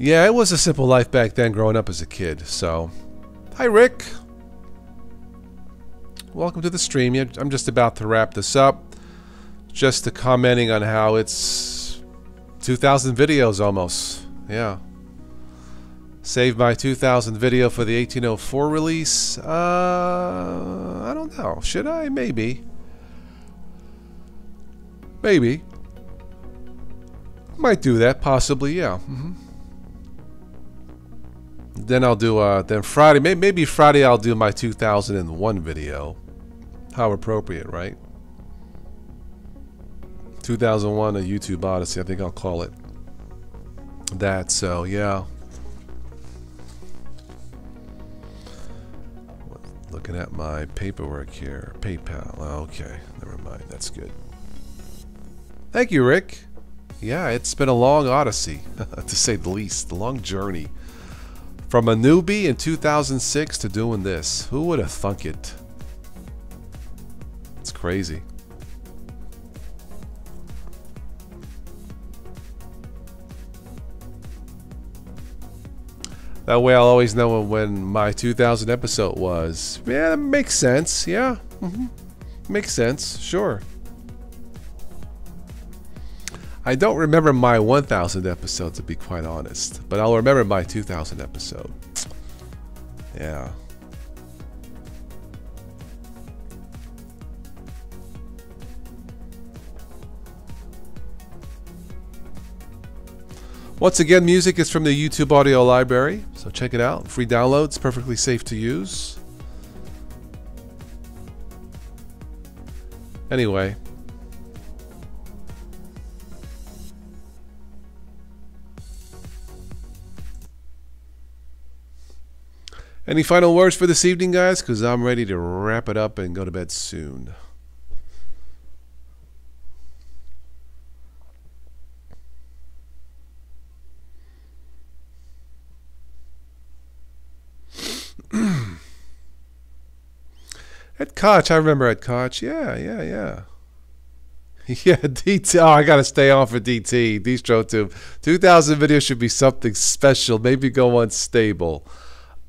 Speaker 1: yeah, it was a simple life back then growing up as a kid. So Hi, Rick. Welcome to the stream. I'm just about to wrap this up. Just commenting on how it's 2,000 videos almost. Yeah. Save my 2,000 video for the 1804 release. I don't know. Should I? Maybe. Maybe. Might do that. Possibly. Yeah. Then I'll do. Then Friday. Maybe Friday I'll do my 2001 video. How appropriate, right? 2001, a YouTube Odyssey. I think I'll call it that. So yeah. Looking at my paperwork here. PayPal. Okay, never mind. That's good. Thank you, Rick. Yeah, it's been a long odyssey, to say the least. A long journey. From a newbie in 2006 to doing this. Who would have thunk it? It's crazy. That way I'll always know when my 2000 episode was. Yeah, that makes sense. Yeah. Makes sense. Sure. I don't remember my 1000 episode, to be quite honest. But I'll remember my 2000 episode. Yeah. Once again, music is from the YouTube audio library, so check it out. Free downloads, perfectly safe to use. Anyway. Any final words for this evening, guys? Because I'm ready to wrap it up and go to bed soon. Ed Koch, I remember Ed Koch. Yeah. Yeah, DT. Oh, I gotta stay on for DT. DistroTube. 2000 videos should be something special. Maybe go unstable.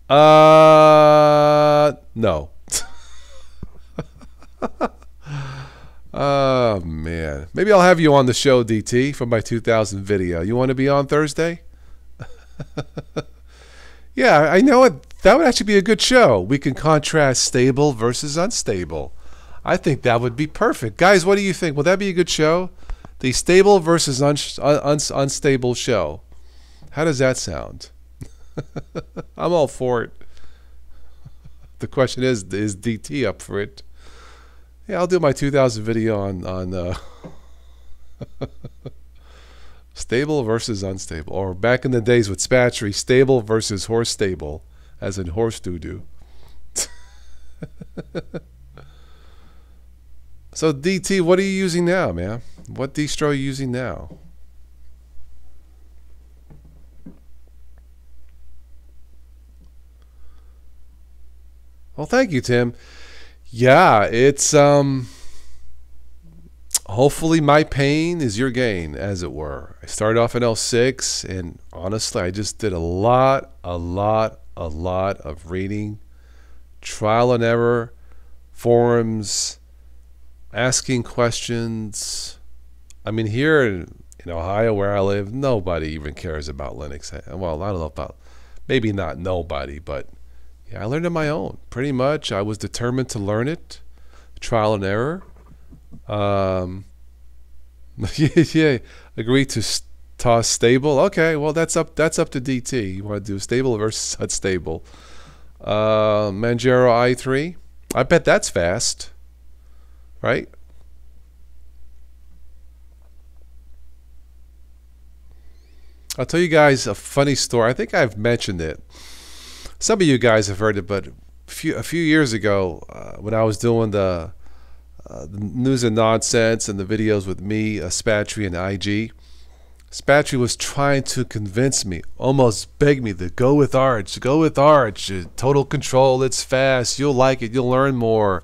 Speaker 1: No. Oh, man. Maybe I'll have you on the show, DT, for my 2000 video. You want to be on Thursday? Yeah, I know it. That would actually be a good show. We can contrast stable versus unstable. I think that would be perfect. Guys, what do you think? Will that be a good show? The stable versus unstable show. How does that sound? I'm all for it. The question is DT up for it? Yeah, I'll do my 2000 video on stable versus unstable. Or back in the days with Spatry, stable versus horse stable. As in horse doo-doo. So DT, what are you using now, man? What distro are you using now? Well, thank you, Tim. Yeah, it's hopefully my pain is your gain, as it were. I started off in 06, and honestly, I just did a lot of reading, trial and error, forums, asking questions. I mean, here in Ohio where I live, nobody even cares about Linux. Well, I don't know about, maybe not nobody, but yeah, I learned on my own. Pretty much, I was determined to learn it, trial and error. Yeah, agree to toss stable. Okay, well that's up to DT. You want to do stable versus unstable. Manjaro i3. I bet that's fast, right? I'll tell you guys a funny story. I think I've mentioned it. Some of you guys have heard it, but a few years ago, when I was doing the news and nonsense and the videos with me, Spatry and IG, Spatry was trying to convince me, almost beg me to go with Arch. Go with Arch. Total control. It's fast. You'll like it. You'll learn more.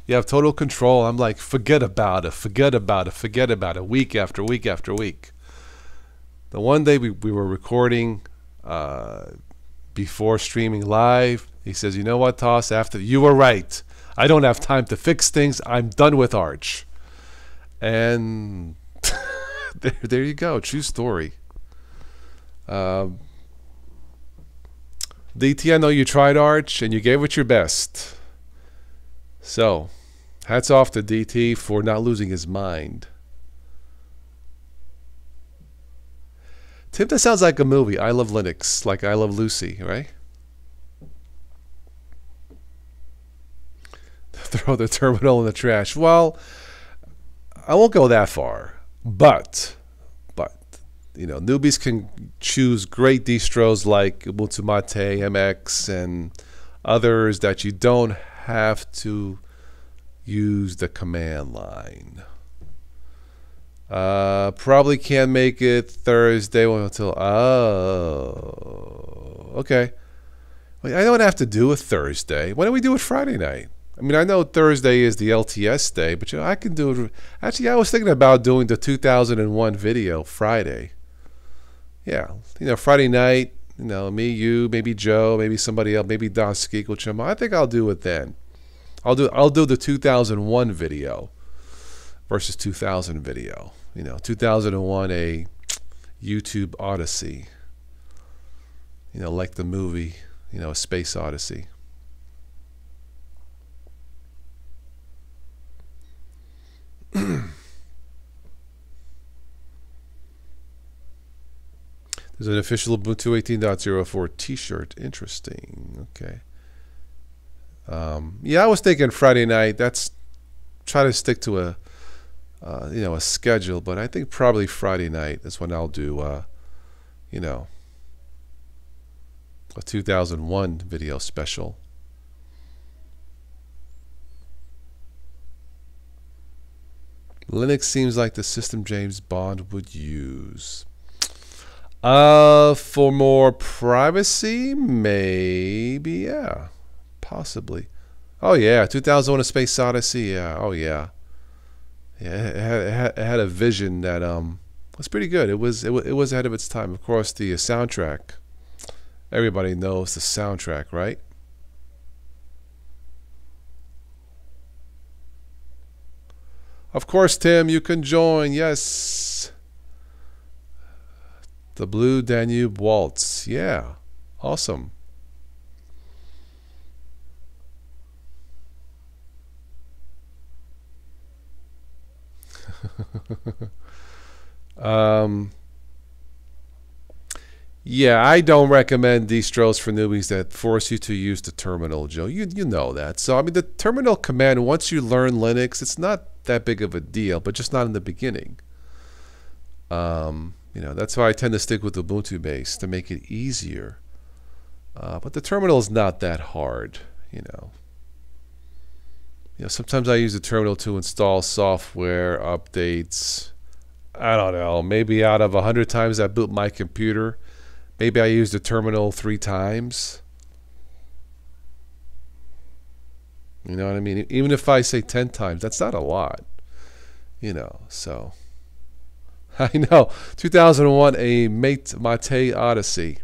Speaker 1: You have total control. I'm like, forget about it. Forget about it. Forget about it. Week after week after week. The one day we were recording before streaming live. He says, you know what, Toss? After you were right. I don't have time to fix things. I'm done with Arch. And there you go. True story. DT, I know you tried Arch and you gave it your best. So, hats off to DT for not losing his mind. Tim, that sounds like a movie. I Love Linux, like I Love Lucy, right? Throw the terminal in the trash. Well, I won't go that far, but you know, newbies can choose great distros like Ubuntu Mate, MX, and others that you don't have to use the command line. Probably can't make it Thursday until okay. Wait, I don't have to do a Thursday. Why don't we do it Friday night? I mean, I know Thursday is the LTS day, but you know, I can do it. Actually, I was thinking about doing the 2001 video Friday. Yeah, you know, Friday night. You know, me, you, maybe Joe, maybe somebody else, maybe Don Skiekelchum. I think I'll do it then. I'll do the 2001 video versus 2000 video. You know, 2001 a YouTube Odyssey. You know, like the movie. You know, a Space Odyssey. There's an official Ubuntu 18.04 t-shirt. Interesting. Okay. Yeah, I was thinking Friday night. That's try to stick to a you know, a schedule, but I think probably Friday night is when I'll do you know, a 2001 video special. Linux seems like the system James Bond would use. For more privacy, maybe, yeah, possibly. Oh yeah, 2001: A Space Odyssey. Yeah, oh yeah, yeah. It had a vision that was pretty good. It was ahead of its time. Of course, the soundtrack. Everybody knows the soundtrack, right? Of course, Tim, you can join. Yes. The Blue Danube Waltz. Yeah. Awesome. Yeah, I don't recommend distros for newbies that force you to use the terminal, Joe. You know that. So, I mean, the terminal command, once you learn Linux, it's not that big of a deal, but just not in the beginning. You know, that's why I tend to stick with Ubuntu base to make it easier. But the terminal is not that hard, you know. You know, sometimes I use the terminal to install software updates. I don't know, maybe out of 100 times I boot my computer, maybe I use the terminal 3 times. You know what I mean? Even if I say 10 times, that's not a lot. You know, so. I know. 2001, a Mate Odyssey.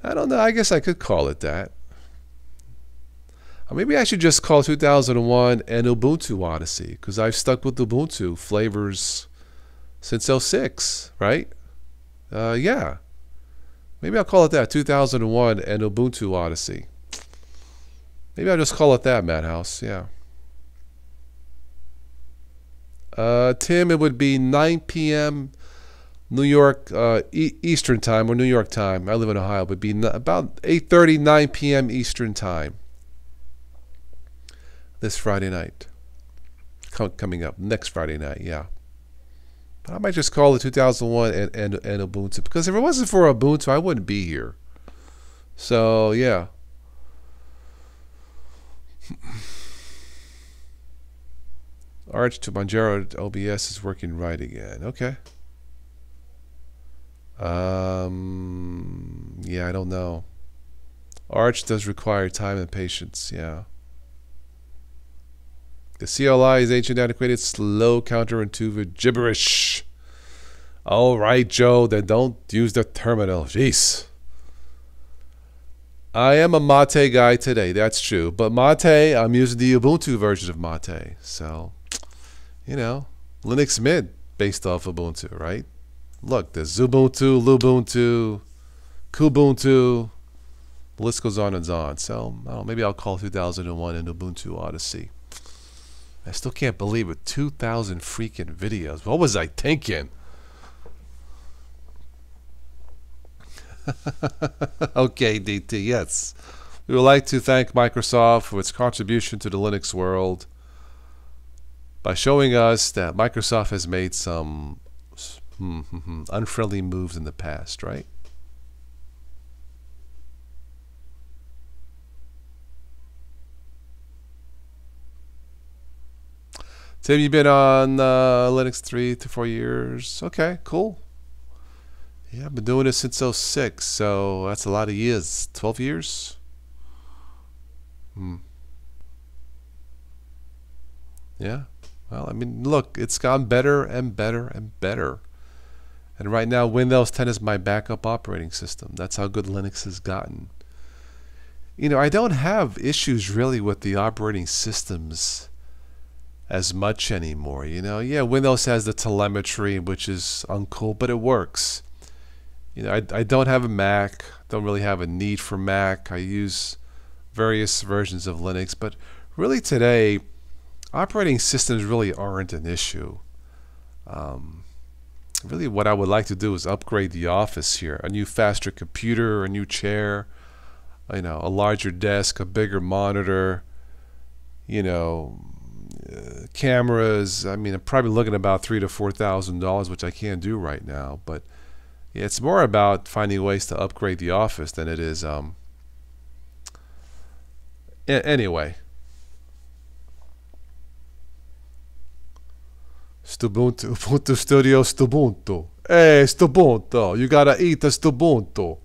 Speaker 1: I don't know. I guess I could call it that. Or maybe I should just call 2001 an Ubuntu Odyssey, because I've stuck with Ubuntu flavors since 06, right? Yeah. Maybe I'll call it that, 2001 an Ubuntu Odyssey. Maybe I'll just call it that, Madhouse. Yeah. Tim, it would be 9 p.m. New York Eastern Time, or New York time. I live in Ohio. It would be about 8:30, 9 p.m. Eastern Time. This Friday night. Coming up. Next Friday night, yeah. But I might just call it 2001 and Ubuntu. Because if it wasn't for Ubuntu, I wouldn't be here. So, yeah. Arch to Manjaro OBS is working right again. Okay. Yeah, I don't know. Arch does require time and patience. Yeah. The CLI is ancient, antiquated, slow, counterintuitive gibberish. All right, Joe. Then don't use the terminal. Jeez. I am a Mate guy today, that's true. But Mate, I'm using the Ubuntu version of Mate. So, you know, Linux Mint based off Ubuntu, right? Look, there's Ubuntu, Lubuntu, Kubuntu. The list goes on and on. So, I don't know, maybe I'll call 2001 an Ubuntu Odyssey. I still can't believe it. 2,000 freaking videos. What was I thinking? Okay, DT, yes. We would like to thank Microsoft for its contribution to the Linux world by showing us that Microsoft has made some unfriendly moves in the past, right? Tim, you've been on Linux 3 to 4 years. Okay, cool. Yeah, I've been doing it since '06, so that's a lot of years. 12 years? Yeah. Well, I mean, look, it's gotten better and better and better. And right now, Windows 10 is my backup operating system. That's how good Linux has gotten. You know, I don't have issues really with the operating systems as much anymore. You know, yeah, Windows has the telemetry, which is uncool, but it works. You know, I don't have a Mac, don't really have a need for Mac. I use various versions of Linux, but really today, operating systems really aren't an issue. Really what I would like to do is upgrade the office here. A new faster computer, a new chair, you know, a larger desk, a bigger monitor, you know, cameras. I mean, I'm probably looking at about $3,000 to $4,000, which I can't do right now, but yeah, it's more about finding ways to upgrade the office than it is. Anyway, Stubuntu, Ubuntu Studio, Stubuntu. Hey, Stubuntu, you gotta eat the Stubuntu.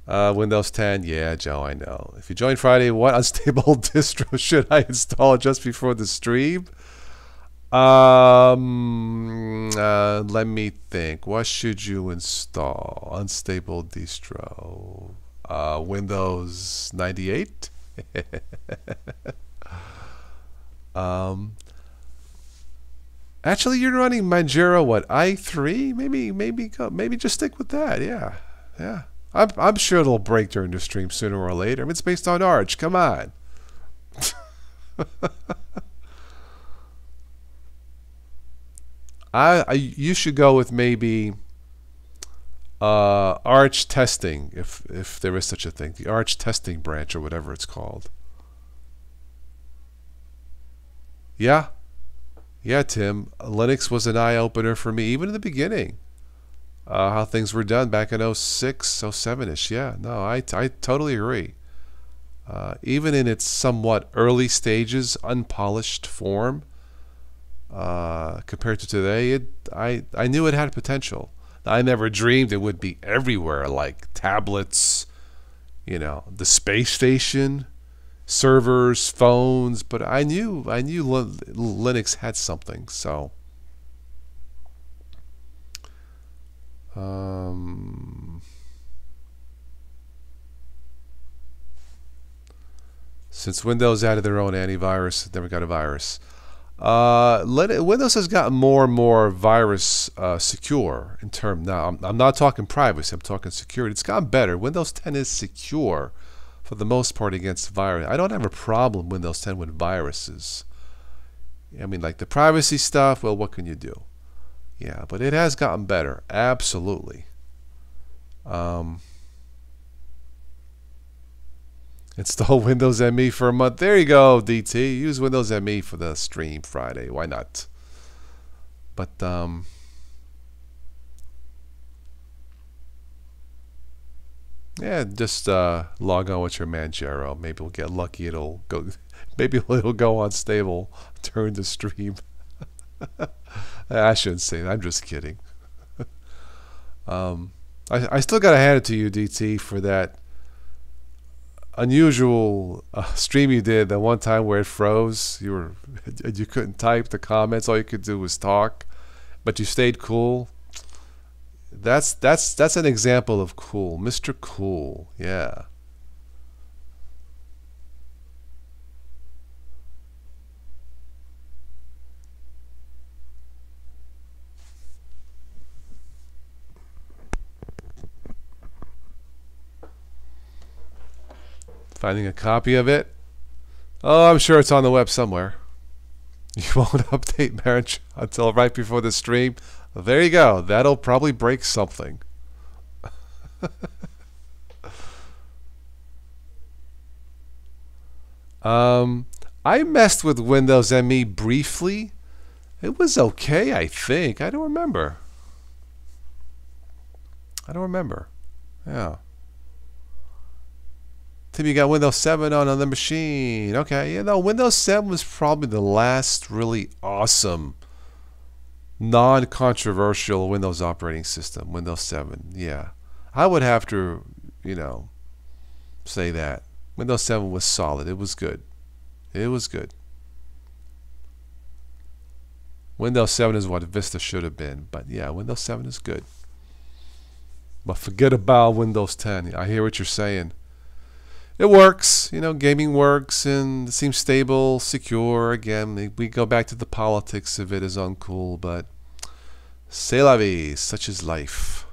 Speaker 1: Windows 10, yeah, Joe, I know. If you join Friday, what unstable distro should I install just before the stream? Let me think. What should you install? Unstable distro. Windows 98. Actually, you're running Manjaro. What, i3? Maybe just stick with that. Yeah, yeah. I'm sure it'll break during the stream sooner or later. I mean, it's based on Arch. Come on. You should go with maybe Arch testing, if there is such a thing, the Arch testing branch or whatever it's called. Yeah, yeah, Tim. Linux was an eye opener for me, even in the beginning. How things were done back in '06, '07ish. Yeah, no, I totally agree. Even in its somewhat early stages, unpolished form. Compared to today, I knew it had potential. I never dreamed it would be everywhere, like tablets, you know, the space station, servers, phones. But I knew Linux had something. So, since Windows added their own antivirus, it never got a virus. Windows has gotten more and more virus secure in term. Now, I'm not talking privacy, I'm talking security. It's gotten better. Windows 10 is secure for the most part against virus. I don't have a problem Windows 10 with viruses. I mean, like the privacy stuff, well, what can you do? Yeah, but it has gotten better. Absolutely. Install Windows ME for a month. There you go, DT. Use Windows ME for the stream Friday. Why not? But yeah, just log on with your Manjaro. Maybe we'll get lucky. It'll go. Maybe it'll go unstable during the stream. I shouldn't say that. I'm just kidding. I still gotta hand it to you, DT, for that unusual stream you did that one time where it froze. You couldn't type the comments. All you could do was talk, but you stayed cool. That's an example of cool, Mr. Cool. Yeah. Finding a copy of it. Oh, I'm sure it's on the web somewhere. You won't update marriage until right before the stream. Well, there you go. That'll probably break something. I messed with Windows ME briefly. It was okay, I think. I don't remember. Yeah. Tim, you got Windows 7 on the machine. Okay, yeah, no, Windows 7 was probably the last really awesome, non-controversial Windows operating system. Windows 7, yeah. I would have to, say that. Windows 7 was solid. It was good. It was good. Windows 7 is what Vista should have been. But yeah, Windows 7 is good. But forget about Windows 10. I hear what you're saying. It works. Gaming works and it seems stable, secure. Again, we go back to the politics of it is uncool. But c'est la vie. Such is life.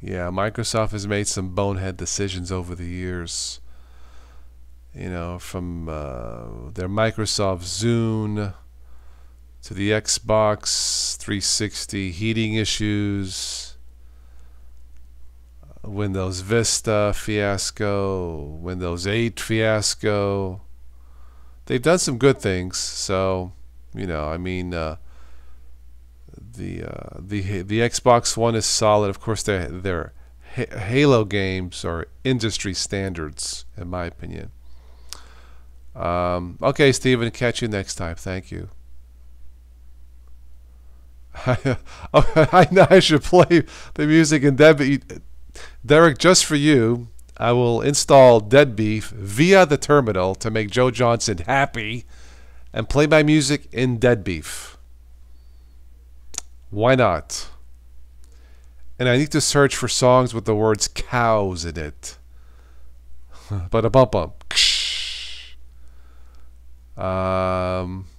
Speaker 1: Yeah, Microsoft has made some bonehead decisions over the years. From their Microsoft Zune to the Xbox 360 heating issues, Windows Vista fiasco, Windows 8 fiasco. They've done some good things. So, the Xbox One is solid. Of course, their Halo games are industry standards, in my opinion. Okay, Steven, catch you next time. Thank you. I know I should play the music in Dead. Derek, just for you, I will install Dead Beef via the terminal to make Joe Johnson happy and play my music in Dead Beef. Why not? And I need to search for songs with the words cows in it. But a bump bump.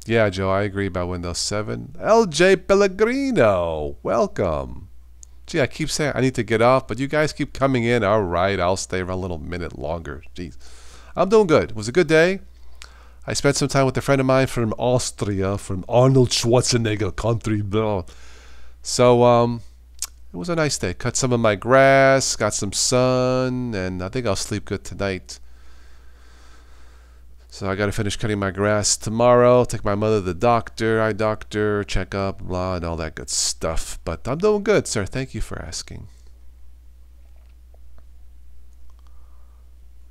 Speaker 1: Yeah, Joe, I agree about Windows 7. LJ Pellegrino, welcome. Gee, I keep saying I need to get off, but you guys keep coming in. All right, I'll stay around a little minute longer. Jeez. I'm doing good. It was a good day. I spent some time with a friend of mine from Austria, from Arnold Schwarzenegger country. Blah. So, it was a nice day. Cut some of my grass, got some sun, and I think I'll sleep good tonight. So I got to finish cutting my grass tomorrow, take my mother to the doctor, eye doctor, check up, blah, and all that good stuff. But I'm doing good, sir. Thank you for asking.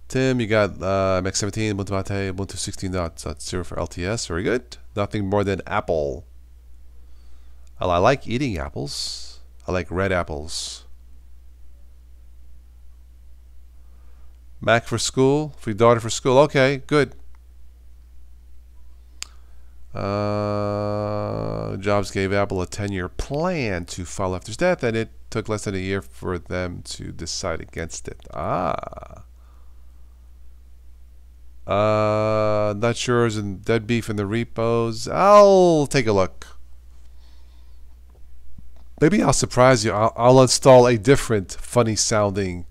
Speaker 1: Tim, you got MX17, Ubuntu Mate, Ubuntu 16.0 for LTS. Very good. Nothing more than Apple. Well, I like eating apples. I like red apples. Mac for school, for your daughter for school. Okay, good. Jobs gave Apple a 10-year plan to file after his death, and it took less than a year for them to decide against it. Not sure is in Dead Beef in the repos. I'll take a look. Maybe I'll surprise you. I'll install a different funny sounding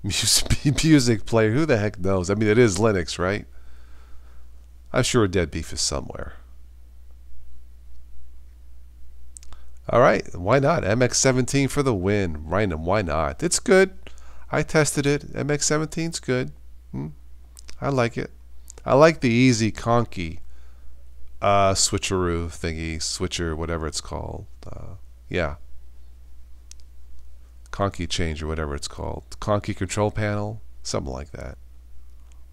Speaker 1: music player. Who the heck knows? I mean, it is Linux, right? I'm sure Dead Beef is somewhere. All right, why not? MX17 for the win. Right, and why not? It's good. I tested it. MX17's good. I like it. I like the easy conky switcheroo thingy, switcher, whatever it's called. Yeah. Conky change or whatever it's called. Conky control panel, something like that.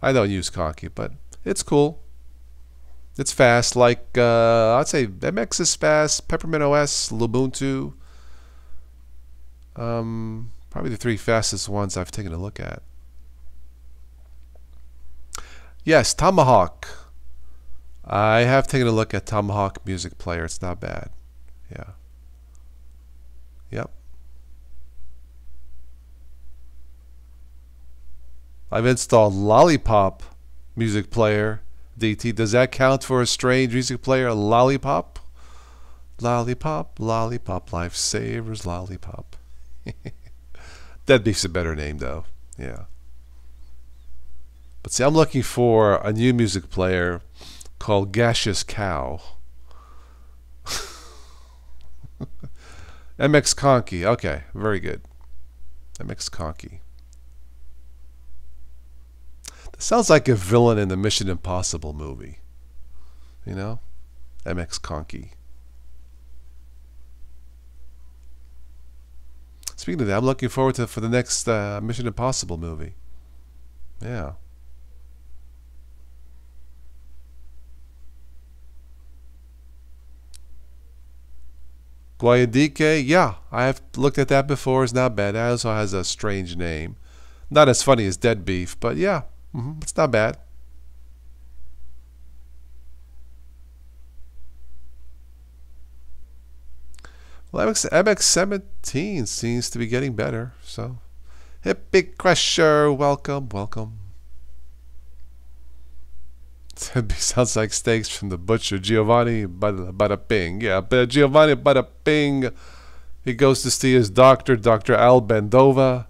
Speaker 1: I don't use Conky, but it's cool. It's fast, like I'd say MX is fast, Peppermint OS, Lubuntu. Probably the three fastest ones I've taken a look at. Yes, Tomahawk. I have taken a look at Tomahawk Music Player. It's not bad. Yeah. Yep. I've installed Lollipop Music Player. DT, does that count for a strange music player? Lollipop? Lollipop, lollipop, lifesavers, lollipop. That beef's a better name, though. Yeah. But see, I'm looking for a new music player called Gaseous Cow. MX Conky. Okay, very good. MX Conky. That sounds like a villain in the Mission Impossible movie. You know? MX Conky. Speaking of that, I'm looking forward to for the next Mission Impossible movie. Yeah. Guayadique, yeah, I have looked at that before. It's not bad. It also has a strange name. Not as funny as Dead Beef, but yeah, it's not bad. Well, MX-17 seems to be getting better. So, Hippie Crusher, welcome, welcome. Sounds like steaks from the butcher. Giovanni Bada Bing. Yeah, but Giovanni Bada Bing. He goes to see his doctor, Dr. Al Bendova.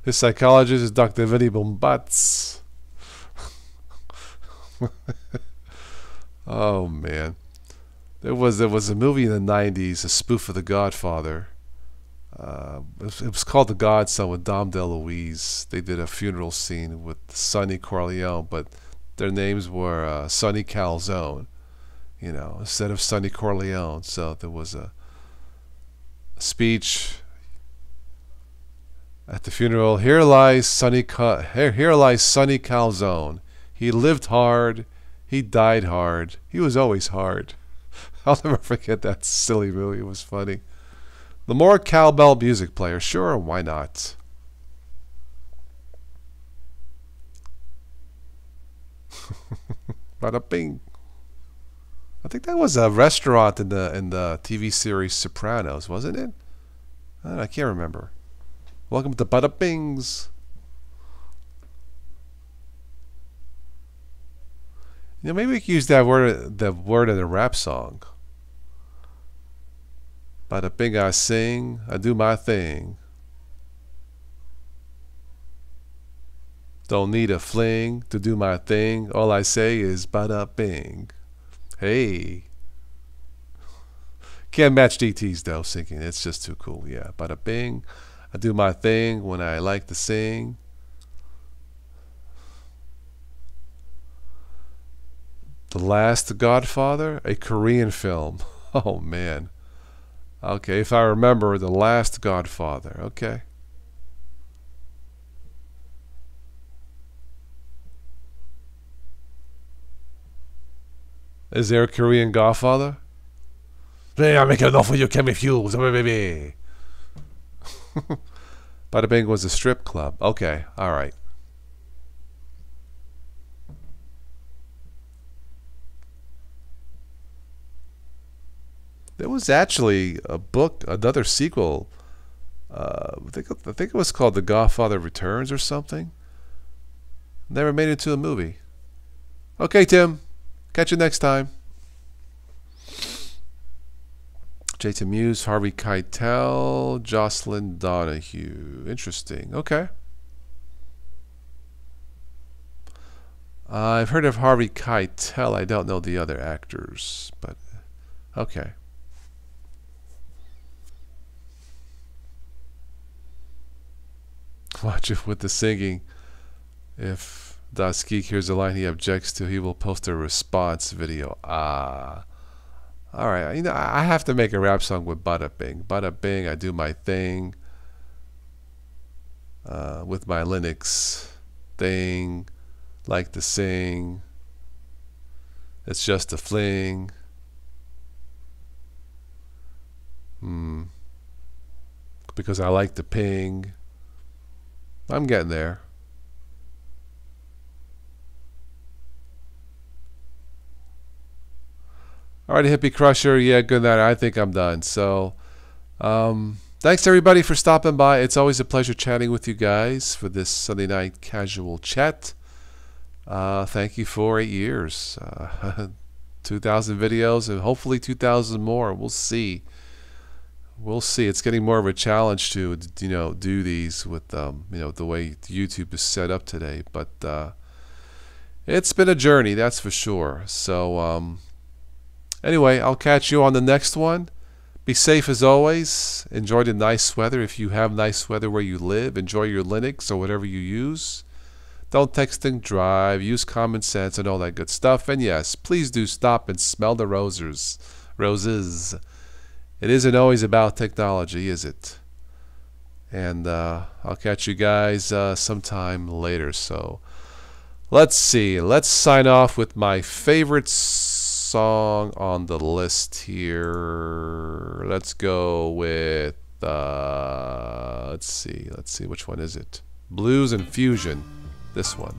Speaker 1: His psychologist is Dr. Vinny Bombats. Oh, man. There was a movie in the 90s, a spoof of The Godfather. It was called The Godson with Dom DeLuise. They did a funeral scene with Sonny Corleone, but their names were Sonny Calzone, you know, instead of Sonny Corleone. So there was a speech at the funeral. Here lies Sonny Calzone. He lived hard. He died hard. He was always hard. I'll never forget that silly movie. It was funny. The more cowbell music player, sure, why not? Bada bing. I think that was a restaurant in the TV series Sopranos, wasn't it? I can't remember. Welcome to Bada Bings. You know, maybe we could use that word in a rap song. Bada bing, I sing, I do my thing. Don't need a fling to do my thing. All I say is bada bing. Hey. Can't match DT's though singing. It's just too cool. Yeah, bada bing. I do my thing when I like to sing. The Last Godfather, a Korean film. Oh man. Okay, if I remember, The Last Godfather. Okay. Is there a Korean Godfather? Hey, I make an offer you can refuse, baby. Bada Bing was a strip club. Okay, all right. There was actually a book, another sequel. I think it was called The Godfather Returns or something. Never made it into a movie. Okay, Tim. Catch you next time. Jason Mewes, Harvey Keitel, Jocelyn Donahue. Interesting. Okay. I've heard of Harvey Keitel. I don't know the other actors, but okay. Watch it with the singing. If Dasgeek hears a line he objects to, he will post a response video. Ah. Alright, you know, I have to make a rap song with Bada Bing. Bada Bing, I do my thing. With my Linux thing. Like to sing. It's just a fling. Because I like to ping. I'm getting there. All right, Hippie Crusher. Yeah, good night. I think I'm done. So, thanks everybody for stopping by. It's always a pleasure chatting with you guys for this Sunday night casual chat. Thank you for 8 years, 2,000 videos, and hopefully 2,000 more. We'll see. We'll see. It's getting more of a challenge to do these with the way YouTube is set up today. But it's been a journey, that's for sure. So anyway, I'll catch you on the next one. Be safe as always. Enjoy the nice weather if you have nice weather where you live. Enjoy your Linux or whatever you use. Don't text and drive. Use common sense and all that good stuff. And yes, please do stop and smell the roses. It isn't always about technology, is it? And I'll catch you guys sometime later. So let's see. Let's sign off with my favorite song on the list here. Let's go with let's see which one is it. Blues and Fusion. This one.